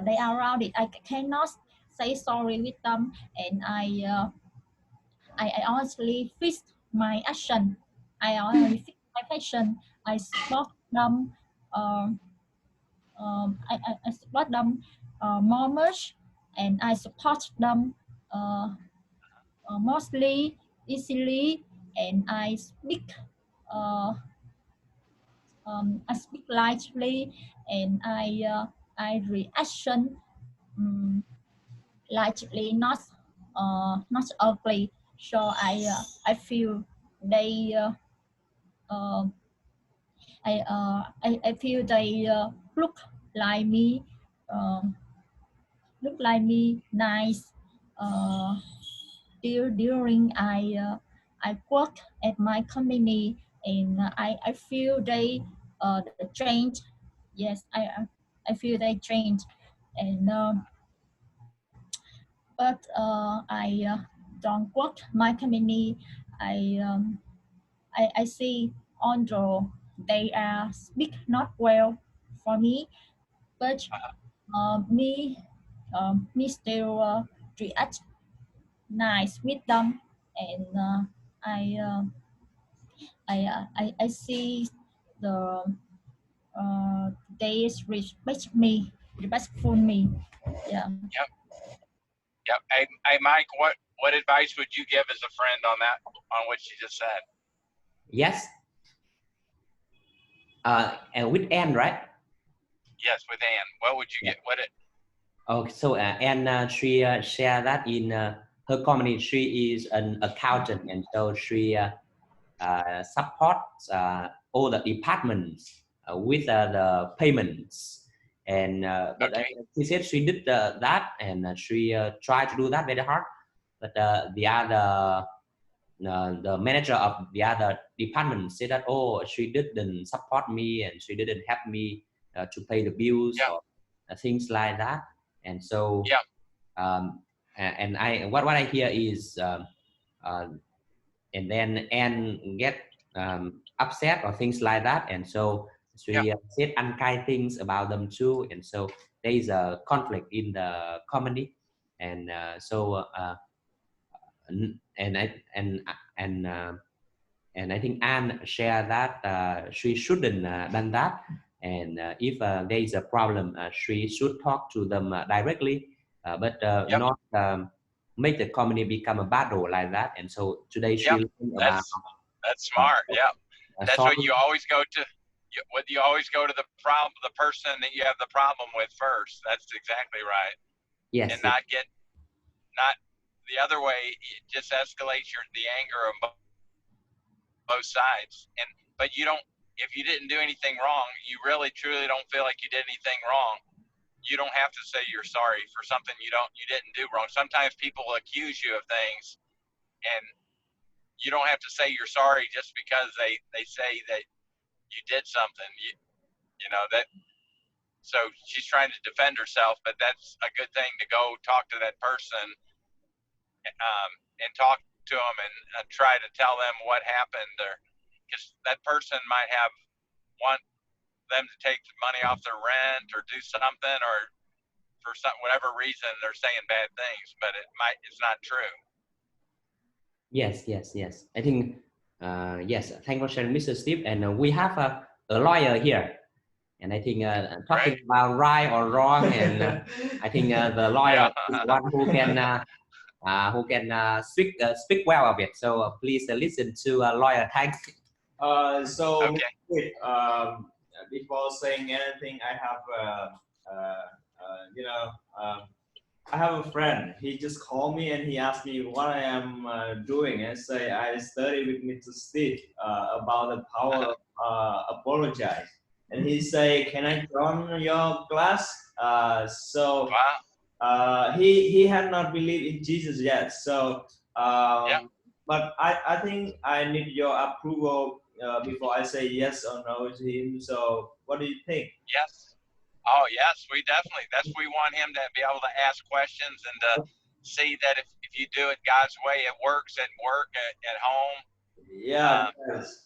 they are around it. I cannot say sorry with them, and I honestly fix my action. I honestly fix my action. I support them. Um, I support them more much, and I support them mostly easily, and uh, I speak lightly, and I reaction lightly, not ugly. So I feel they uh, I feel they like me um, look like me nice during I work at my company, and I feel they change. Yes, I feel they change, and but I don't work my company. I I see although they are speak not well for me, but me still react nice with them, and I I see the they respectful me. Yeah. Yep. Hey, Mike, what advice would you give as a friend on that, on what you just said? Yes. And with Anne, right? Yes, with Anne. What would you get? Okay, so Anne, she shared that in her company, she is an accountant, and so she supports all the departments with the payments. And but she said she did that, and she tried to do that very hard. But the manager of the other department said that, oh, she didn't support me, and she didn't help me to pay the bills or things like that. And so and what I hear is and then Anne get upset or things like that, and so she said unkind things about them too, and so there is a conflict in the community, and and I and I think Anne shared that she shouldn't done that, and if there is a problem, she should talk to them directly, but not make the community become a battle like that. And so today she learned about that's smart. That's sorry. what you always go to. You always go to the person that you have the problem with first. That's exactly right. Yes. And not the other way. It just escalates the anger of both sides. But you don't. If you didn't do anything wrong, you really truly don't feel like you did anything wrong. You don't have to say you're sorry for something you didn't do wrong. Sometimes people accuse you of things, and you don't have to say you're sorry just because they say that you did something. You know that. So she's trying to defend herself, but that's a good thing to go talk to that person and talk to them and try to tell them what happened, or because that person might want them to take the money off their rent or do something, or for whatever reason they're saying bad things, but it's not true. Yes. I think yes. Thank you for sharing, Mr. Steve. And we have a lawyer here. And I think talking about right or wrong, and I think the lawyer is the one who can speak well of it. So please listen to a lawyer. Thanks. Before saying anything, I have I have a friend. He just called me and he asked me what I am doing. I say I study with Mr. Steve about the power of apologize. And he say, "Can I join your class?" He had not believed in Jesus yet. So, but I think I need your approval before I say yes or no to him. So, what do you think? Yes. Oh, yes. We definitely. We want him to be able to ask questions and to see that if you do it God's way, it works at work, at home. Yeah.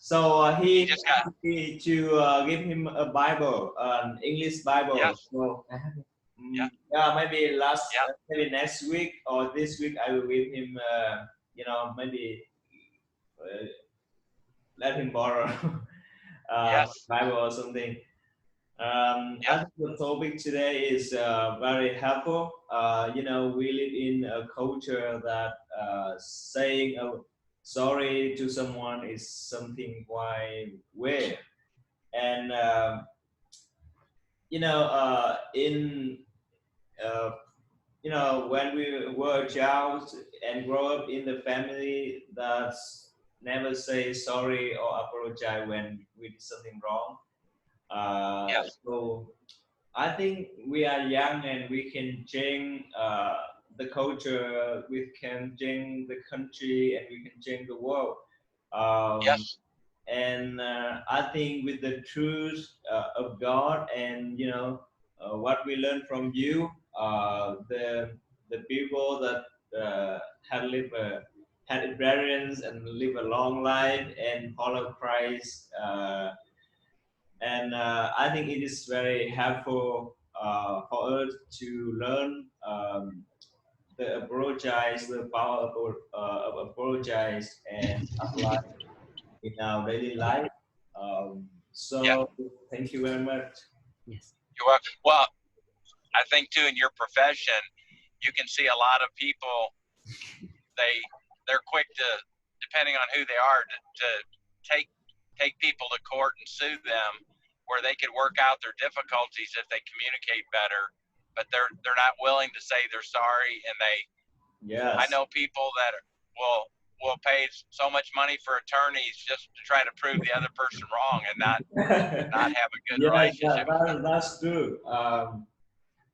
So he just asked me to give him a Bible, an English Bible. Yes. So, maybe maybe next week or this week I will give him. Maybe let him borrow Bible or something. I think the topic today is very helpful. We live in a culture that saying sorry to someone is something quite weird. And, when we were a child and grow up in the family that never say sorry or apologize when we did something wrong. So I think we are young and we can change the culture, we can change the country, and we can change the world. And I think with the truth of God and what we learn from you, the people that had experience and live a long life and follow Christ. And I think it is very helpful for us to learn the apologize, the power of apologize and apply in our daily life. Thank you very much. Yes. You're welcome. Well, I think too in your profession, you can see a lot of people. They're quick to, depending on who they are, to take people to court and sue them, where they could work out their difficulties if they communicate better. But they're not willing to say they're sorry, and I know people that will pay so much money for attorneys just to try to prove the other person wrong and not have a good relationship. That's true.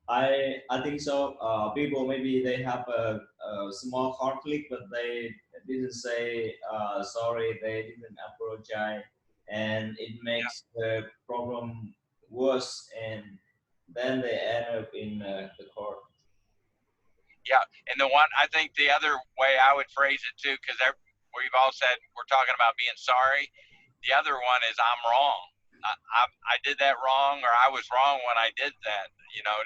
I think so. People maybe they have a small conflict, but they didn't say sorry. They didn't apologize, and it makes the problem worse. And then they end up in the court. Yeah, and I think the other way I would phrase it too, because we've all said we're talking about being sorry. The other one is I'm wrong. I did that wrong, or I was wrong when I did that. You know,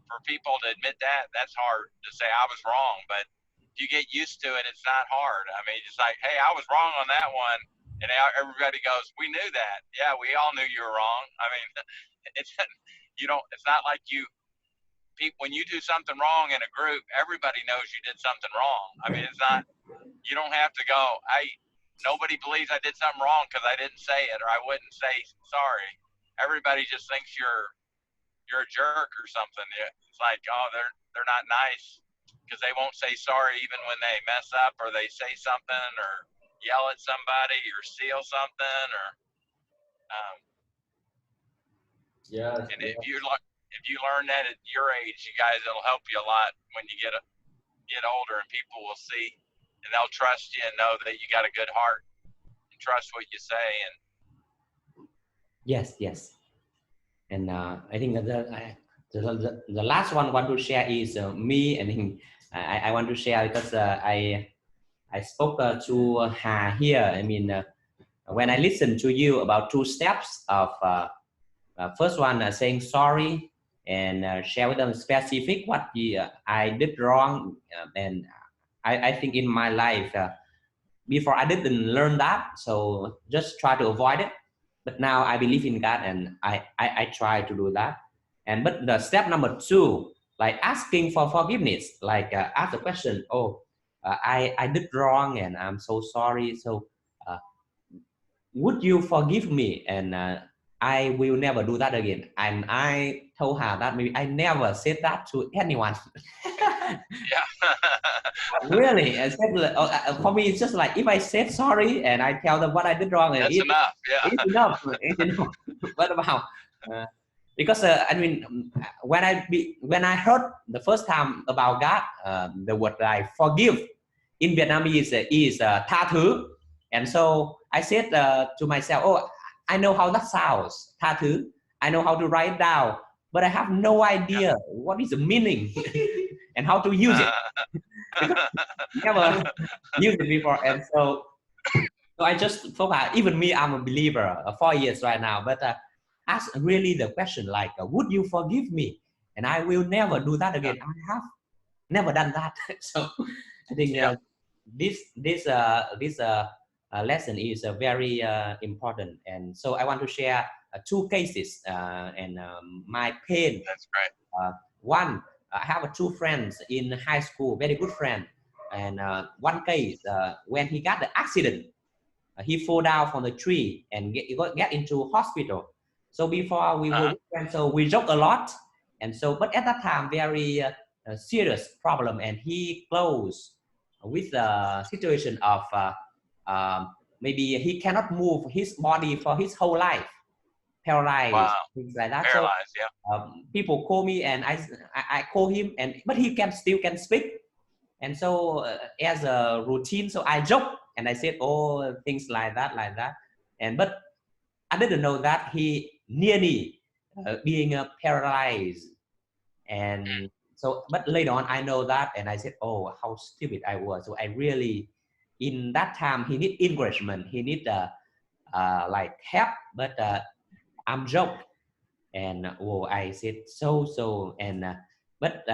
for people to admit that, that's hard to say I was wrong. But if you get used to it, it's not hard. I mean, it's like, hey, I was wrong on that one, and everybody goes, we knew that. Yeah, we all knew you were wrong. I mean, it's you don't. It's not like you. When you do something wrong in a group, everybody knows you did something wrong. I mean, it's not. You don't have to go. Nobody believes I did something wrong because I didn't say it, or I wouldn't say sorry. Everybody just thinks you're a jerk or something. It's like, oh, they're not nice because they won't say sorry even when they mess up, or they say something, or yell at somebody, or steal something, or Yeah. and if you learn that at your age, you guys, it'll help you a lot when you get older, and people will see, and they'll trust you and know that you got a good heart and trust what you say. And yes, and I think that the last one I want to share is me. I mean, I want to share because I spoke to Hà here. I mean, when I listened to you about 2 steps of first one, saying sorry, and share with them specific what I did wrong, and I think in my life before I didn't learn that, so just try to avoid it. But now I believe in God, and I try to do that. And but the step number 2, like asking for forgiveness, like ask the question, oh, I did wrong and I'm so sorry. So uh, would you forgive me? And I will never do that again. And I told her that maybe I never said that to anyone. yeah. Really, for me, it's just like if I said sorry and I tell them what I did wrong, That's enough. Yeah. it's enough. It's enough. What about? Because I mean, when I heard the first time about God, the word like forgive in Vietnamese is tha thứ, and so I said to myself, oh, I know how that sounds, tha thứ. I know how to write it down, but I have no idea what is the meaning and how to use it. Never used it before, and so I just focus. Even me, I'm a believer, 4 years right now, but ask really the question like, would you forgive me? And I will never do that again. I have never done that. So I think this lesson is very important, and so I want to share 2 cases and my pain. That's great. One, I have 2 friends in high school, very good friend, and one case when he got the accident, he fall down from the tree and get into hospital. So before we were friends, so we joke a lot, and so but at that time very serious problem, and he close with the situation of maybe he cannot move his body for his whole life, paralyzed, things like that. Paralyzed, so people call me, and I call him, and but he still can speak, and so as a routine, so I joke and I said, oh, things like that, and but I didn't know that he nearly being paralyzed, and so but later on I know that, and I said, oh, how stupid I was. So I really, in that time, he need encouragement, he need like help, but I'm joke, and oh, I said so, and but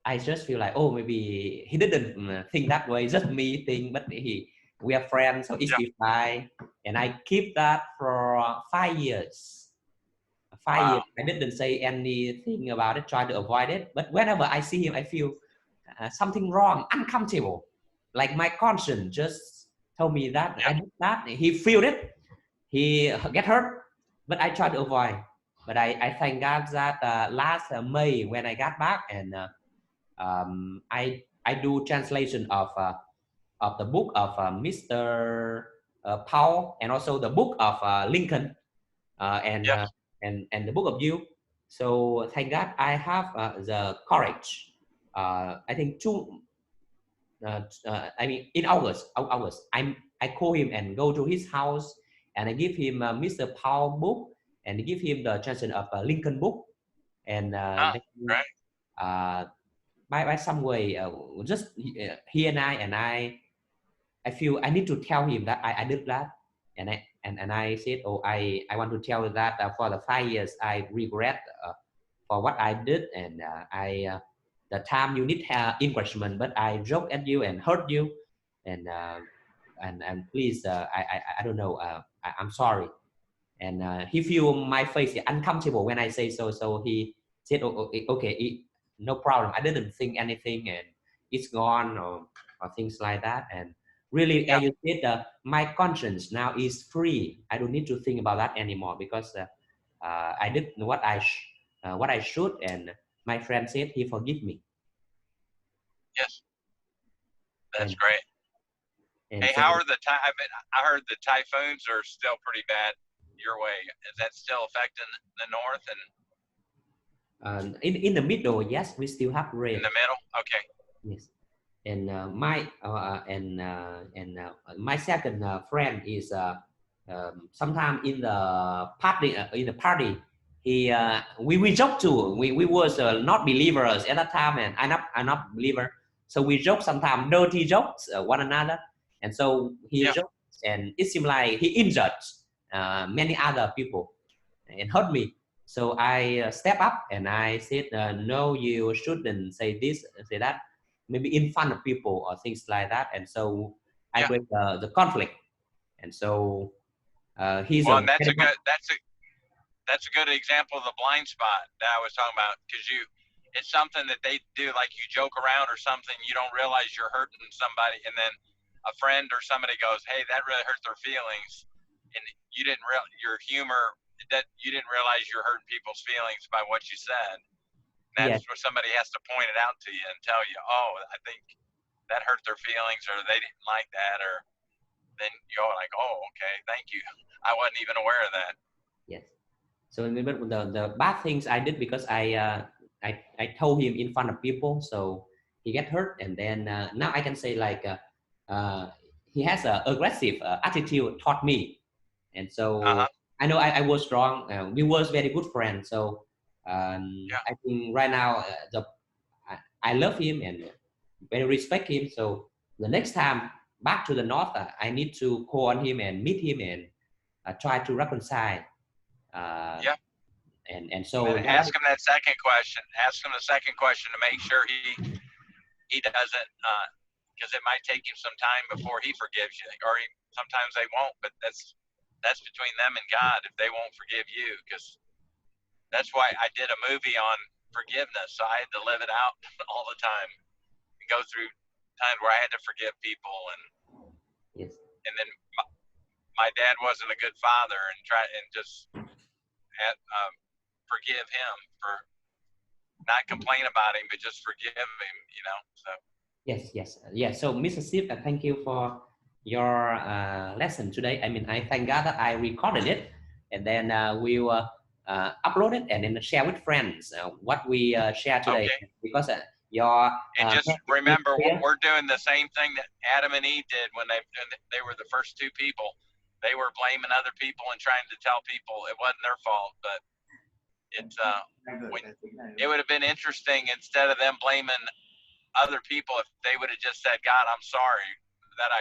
I just feel like, oh, maybe he didn't think that way, just me think, but we are friends, so it's fine. And I keep that for 5 years. 5 years, I didn't say anything about it, try to avoid it. But whenever I see him, I feel something wrong, uncomfortable. Like my conscience just told me that I did that. He feel it, he get hurt, but I try to avoid. But I thank God that last May when I got back, and I do translation of the book of Mr. Paul, and also the book of Lincoln, and the book of you. So thank God I have the courage. I think I mean in August, I call him and go to his house, and I give him Mr. Paul book, and give him the translation of Lincoln book, and by some way, just he and I feel I need to tell him that I did that, and and I said, oh, I want to tell you that for the 5 years I regret for what I did, and the time you need encouragement, but I joke at you and hurt you, and please, I don't know, I'm sorry. And he feel my face uncomfortable when I say so. So he said, oh, okay, no problem. I didn't think anything, and it's gone, or things like that. And really, as you said, my conscience now is free. I don't need to think about that anymore, because I did what I should, and my friend said he forgive me. Yes, that's And, great. and Hey, so, how are the I heard the typhoons are still pretty bad your way. Is that still affecting the north and in the middle, yes, we still have rain. in the middle? Okay. Yes. And my second friend is sometime in the party he we joke too. We was not believers at that time, and I'm not believer, so we joke sometimes dirty jokes one another, and so he jokes, and it seems like he injured many other people and hurt me. So I step up and I said, no, you shouldn't say this, say that, maybe in front of people or things like that. And so I break the conflict. And so he's well, and that's a good example of the blind spot that I was talking about, because it's something that they do, like you joke around or something, you don't realize you're hurting somebody, and then a friend or somebody goes, hey, that really hurt their feelings, and you didn't your humor, that you didn't realize you're hurting people's feelings by what you said. That's where somebody has to point it out to you and tell you, oh, I think that hurt their feelings, or they didn't like that, or then you're like, oh, okay, thank you. I wasn't even aware of that. Yes. So the bad things I did, because I told him in front of people, so he get hurt, and then now I can say like he has an aggressive attitude toward me, and so I know I was wrong. We was very good friends, so I think right now I love him and very respect him. So the next time back to the north, I need to call on him and meet him and try to reconcile. And so ask him that second question. Ask him the second question to make sure he doesn't, because it might take him some time before he forgives you, or sometimes they won't. But that's between them and God if they won't forgive you, because that's why I did a movie on forgiveness. So I had to live it out all the time and go through times where I had to forgive people, and then my dad wasn't a good father, and just forgive him for not complain about him, but just forgive him, so. Yes. So Mr. Steve, thank you for your lesson today. I mean, I thank God that I recorded it, and then we'll upload it and then share with friends what we share today. Okay. Because and just remember, we're doing the same thing that Adam and Eve did when they were the first two people. They were blaming other people and trying to tell people it wasn't their fault, but it would have been interesting, instead of them blaming other people, if they would have just said, God, I'm sorry that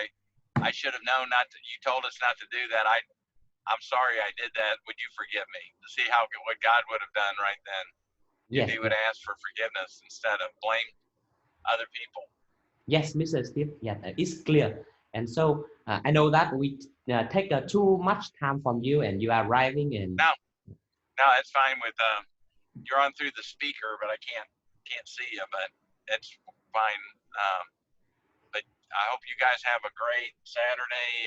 I should have known you told us not to do that. I'm sorry I did that. Would you forgive me? To see what God would have done right then. If he would have asked for forgiveness instead of blame other people. Yes, Mr. Steve. Yeah, it's clear. And so I know that we take too much time from you, and you are arriving. And no, it's fine. With you're on through the speaker, but I can't see you. But it's fine. But I hope you guys have a great Saturday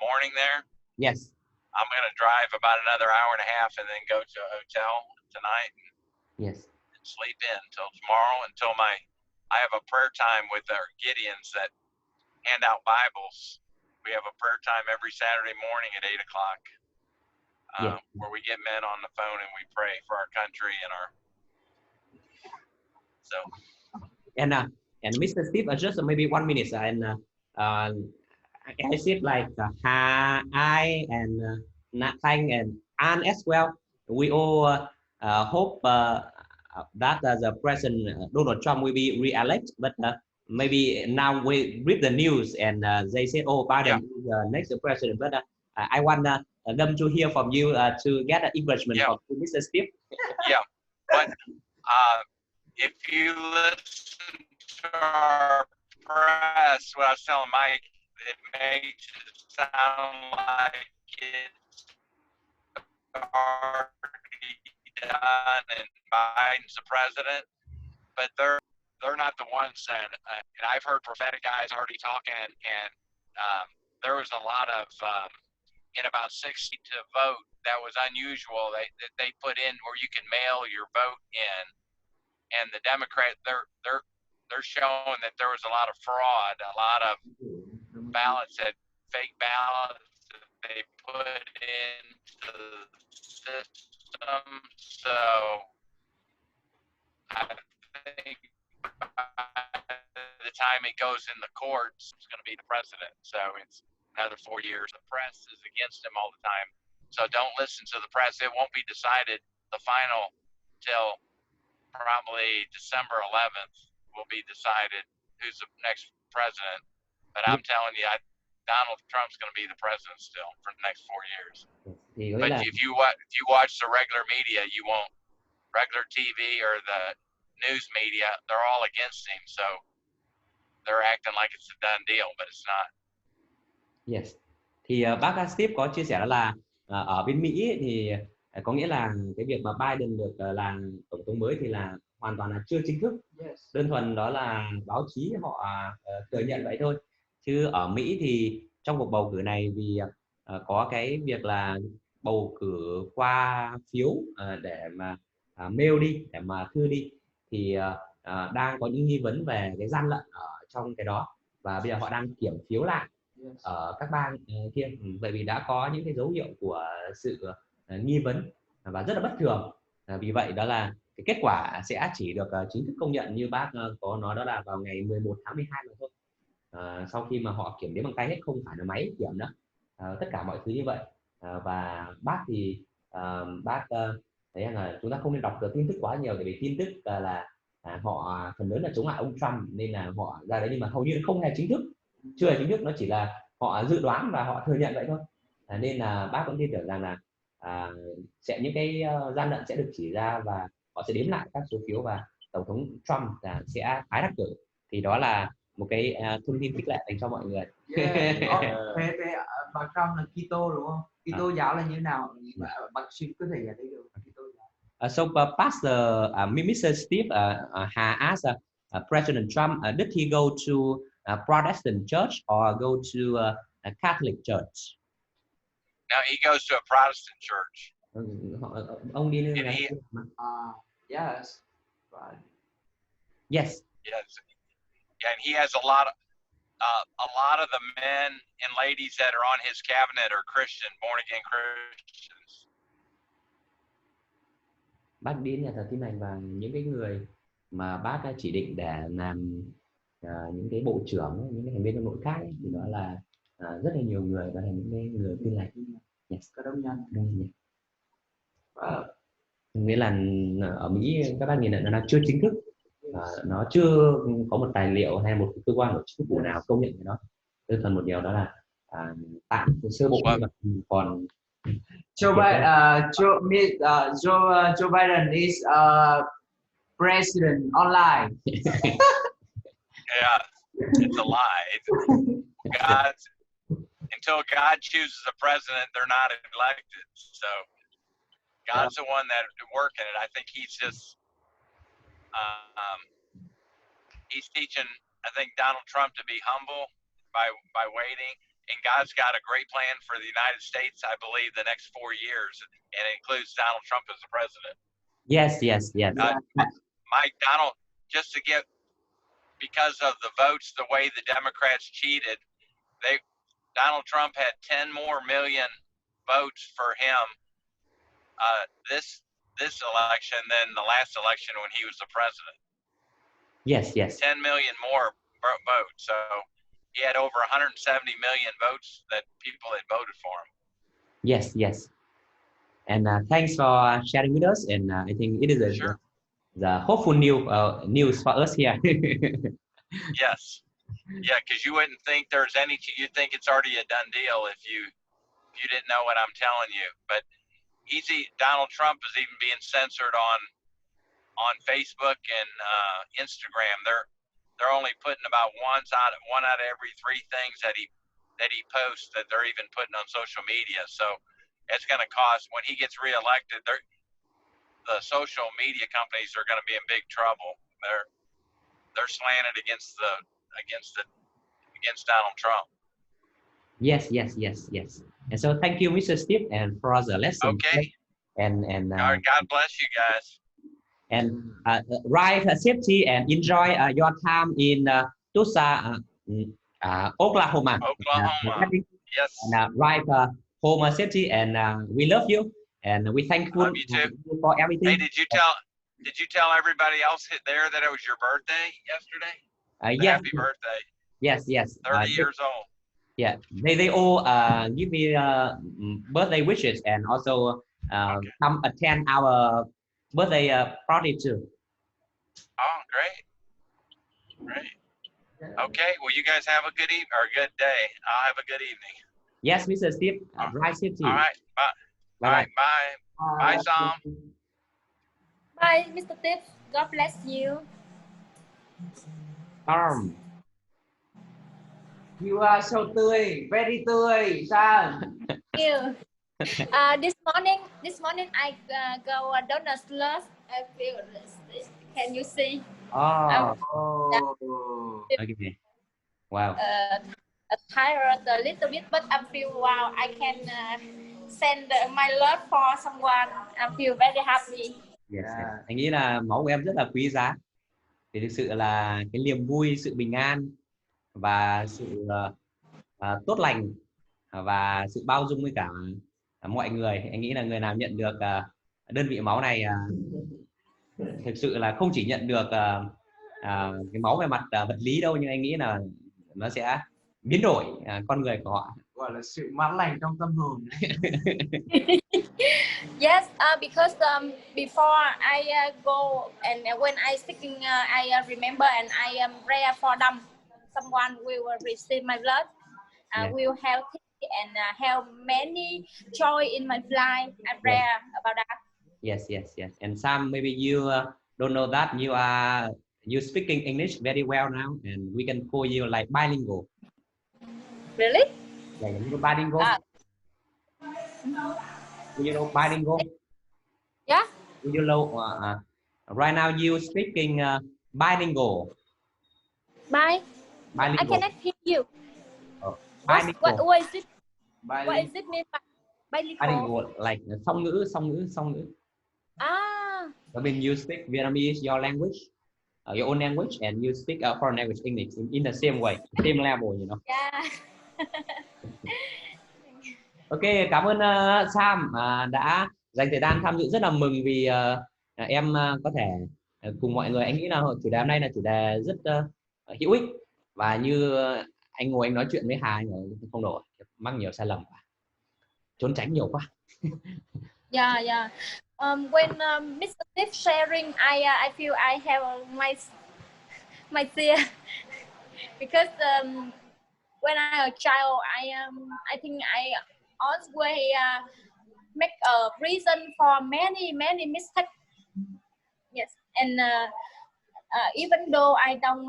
morning there. Yes. I'm going to drive about another hour and a half and then go to a hotel tonight. And sleep in until tomorrow. I have a prayer time with our Gideons that hand out Bibles. We have a prayer time every Saturday morning at 8 o'clock, where we get men on the phone and we pray for our country and our. So. And Mr. Steve, just maybe 1 minute, and I said like I and Nathan and Anne as well. We all hope that the President Donald Trump will be re-elected, but maybe now we read the news and they said, oh, Biden is the next president. But I want them to hear from you to get an encouragement from Mr. Steve. Yeah, but if you listen to our press, what I was telling Mike, it makes it sound like it's already done and Biden's the president, but they're not the ones that. And I've heard prophetic guys already talking, and there was a lot of in about 60 to vote that was unusual. They put in where you can mail your vote in, and the Democrat they're showing that there was a lot of fraud, a lot of ballots that fake ballots that they put into the system. So I think by the time it goes in the courts, it's going to be the president. So it's another 4 years. The press is against him all the time. So don't listen to the press. It won't be decided, the final, till probably December 11th will be decided who's the next president. But I'm telling you, Donald Trump's going to be the president still for the next 4 years. But if you watch the regular media, you won't. Regular TV or the news media, they're all against him. So they're acting like it's a done deal, but it's not. Yes. Thì bác Steve có chia sẻ là ở bên Mỹ thì có nghĩa là cái việc mà Biden được làm tổng thống mới thì là hoàn toàn là chưa chính thức. Đơn thuần đó là báo chí họ thừa nhận vậy thôi. Chứ ở Mỹ thì trong cuộc bầu cử này vì có cái việc là bầu cử qua phiếu để mà mail đi, để mà thư đi, thì đang có những nghi vấn về cái gian lận ở trong cái đó, và bây giờ họ đang kiểm phiếu lại ở các bang kia, bởi vì đã có những cái dấu hiệu của sự nghi vấn và rất là bất thường. Vì vậy đó là cái kết quả sẽ chỉ được chính thức công nhận như bác có nói, đó là vào ngày 11 tháng 12 mà thôi. Sau khi mà họ kiểm đếm bằng tay hết, không phải là máy kiểm nữa, tất cả mọi thứ như vậy. Và bác thì bác thấy rằng là chúng ta không nên đọc được tin tức quá nhiều, tại vì tin tức là họ phần lớn là chống lại ông Trump, nên là họ ra đấy, nhưng mà hầu như không hề chính thức, chưa hề chính thức, nó chỉ là họ dự đoán và họ thừa nhận vậy thôi. Nên là bác vẫn tin tưởng rằng là sẽ những cái gian lận sẽ được chỉ ra và họ sẽ đếm lại các số phiếu và tổng thống Trump sẽ tái đắc cử. Thì đó là một cái thông tin khích lệ dành cho mọi người. Về bà Trump là Kitô đúng không? Kitô giáo là như thế nào? Bác sĩ có thể giải thích được Kitô giáo? So Pastor Mr. Steve asked President Trump, did he go to a Protestant church or go to a Catholic church? No, he goes to a Protestant church. Ông đi And yes. Right. Yes. Yes. And he has a lot of the men and ladies that are on his cabinet are Christian, born again Christians. Bác đi đến nhà thờ Tin Lành và những cái người mà bác đã chỉ định để làm những cái bộ trưởng, những cái thành viên trong nội các ấy, thì đó là rất là nhiều người và là những cái người Tin Lành. Yes. Có đông nhân. Nghĩa là ở Mỹ các bác nhìn là nó chưa chính thức, nó chưa có một tài liệu hay một cơ quan của chính phủ nào công nhận cái đó. Đơn thuần một điều đó là tạm sơ bộ, nhưng mà còn Joe Biden is president online. Yeah, it's a lie. Until God chooses a president, they're not elected. So God's the one that working it. I think he's just he's teaching, I think, Donald Trump to be humble by waiting. And God's got a great plan for the United States, I believe, the next 4 years, and it includes Donald Trump as the president. Yes. Mike, Donald, just to get, because of the votes, the way the Democrats cheated, Donald Trump had 10 more million votes for him this election than the last election when he was the president. Yes. 10 million more votes. So he had over 170 million votes that people had voted for him. Yes. And thanks for sharing with us. And I think it is the hopeful news for us here. Yes. Yeah, because you wouldn't think there's any. You'd think it's already a done deal if you you didn't know what I'm telling you. But Donald Trump is even being censored on Facebook and Instagram. They're only putting about one out of every 3 things that he posts that they're even putting on social media. So it's going to cost, when he gets reelected, the social media companies are going to be in big trouble. They're slanted against Donald Trump. Yes. And so thank you, Mr. Steve, and for the lesson. Okay. And All right, God bless you guys. And ride safety and enjoy your time in Tulsa, Oklahoma. Yes. And ride home safety, and we love you, and we thankful Love you too. for everything. Hey, did you tell everybody else there that it was your birthday yesterday? Yes. Happy birthday. Yes. 30 years old. Yeah, they all give me birthday wishes, and also come attend our birthday party too. Oh, great. Okay, well, you guys have a good evening or a good day. I'll have a good evening. Yes, Mr. Steve. Drive safety. All right, bye. All right, bye. Bye, Sam. Bye, Mr. Steve. God bless you. You are so tươi, very tươi, Sam. Thank you. This morning I go donut lunch. I feel can you see? Oh. Okay. Wow. Tired a little bit, but I feel wow. I can send my love for someone. I feel very happy. Yes. Anh nghĩ là máu của em rất là quý giá. Thì thực sự là cái niềm vui, sự bình an và sự tốt lành và sự bao dung với cả mọi người. Anh nghĩ là người nào nhận được đơn vị máu này thực sự là không chỉ nhận được cái máu về mặt vật lý đâu, nhưng anh nghĩ là nó sẽ biến đổi con người của họ. Gọi là sự mãn lành trong tâm hồn. Yes, because before I go and when I speaking, I remember and I am prayer for them. Someone will receive my blood. Will help and help many joy in my life. I pray about that. Yes. And Sam, maybe you don't know that you speaking English very well now, and we can call you like bilingual. Really? Yeah, you know bilingual. You know bilingual. Yeah. You know right now you speaking bilingual. Bilingual. I cannot hear you. What is it? What is it mean by bilingual? Bilingual, like song ngữ. I mean, you speak Vietnamese, your language, your own language, and you speak foreign language, English, in the same way, same level, you know. Yeah. Ok, cảm ơn Sam đã dành thời gian tham dự, rất là mừng vì em có thể cùng mọi người. Anh nghĩ là chủ đề hôm nay là chủ đề rất hữu ích, và như anh ngồi anh nói chuyện với Hà không đổi, mắc nhiều sai lầm, trốn tránh nhiều quá. Yeah. When Mr. Steve sharing, I feel I have my fear because when I was a child, I think I always make a reason for many mistakes. Yes, and even though I don't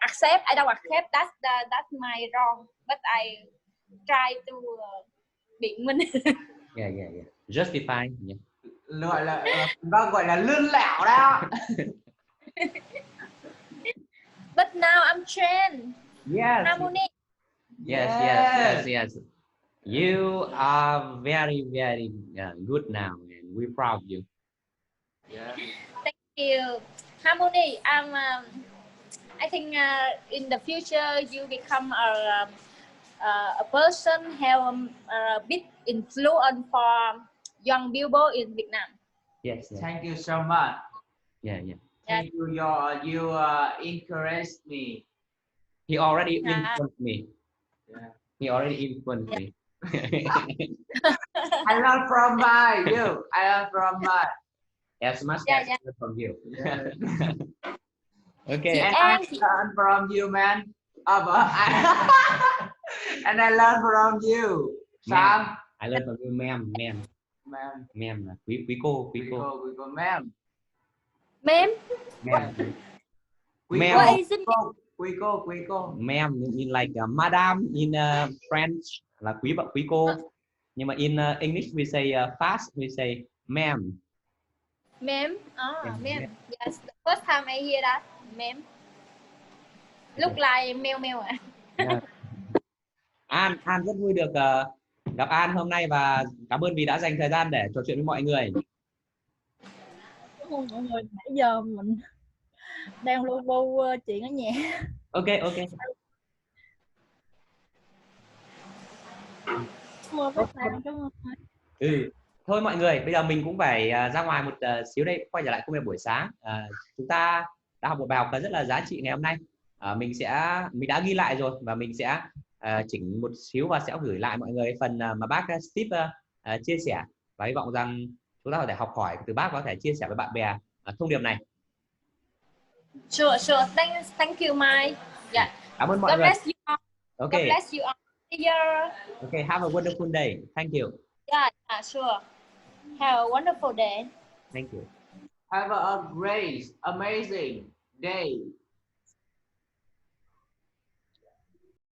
accept that's my wrong, but I try to biện minh. Yeah. Justify. Yeah. Gọi là lươn lẹo đó. But now I'm trained. Yes. Harmony. Yes. You are very good now, and we're proud of you. Yeah. Thank you, Harmony. I think in the future you become a person have a big influence for young people in Vietnam. Yes. Thank you so much. Yeah. Thank you. You encouraged me. He already influenced me. Yeah. He already influenced me. I learn from you. I learn from As much as I learn from you. Okay. And I learn from you, man. And I learn from you. Sam. I learn from you, ma'am. Ma'am là quý cô. Quý cô, ma'am. Ma'am. Ma'am. What is it? Quý cô. Ma'am in like madam in French là quý cô. Nhưng mà in English we say fast, we say ma'am. Ma'am. Ma'am. Yes, the first time I hear that. Ma'am. Look like mèo ạ. Yeah. An rất vui được gặp An hôm nay và cảm ơn vì đã dành thời gian để trò chuyện với mọi người. Cảm ơn mọi người, nãy giờ mình đang lu bu chuyện ở nhà. Ok. Cảm ơn các bạn, cảm ơn. Thôi mọi người, bây giờ mình cũng phải ra ngoài một xíu đây, quay trở lại công việc buổi sáng. Chúng ta đã học một bài học rất là giá trị ngày hôm nay. Mình đã ghi lại rồi và mình sẽ chỉnh một xíu và sẽ gửi lại mọi người phần mà bác Steve chia sẻ, và hy vọng rằng chúng ta có thể học hỏi từ bác, có thể chia sẻ với bạn bè thông điệp này. Sure. Thank you, Mai. Yeah. Cảm ơn mọi người. God bless you all. Okay. God bless you all. See you. Okay, have a wonderful day. Thank you. Yeah, sure. Have a wonderful day. Thank you. Have a great, amazing day.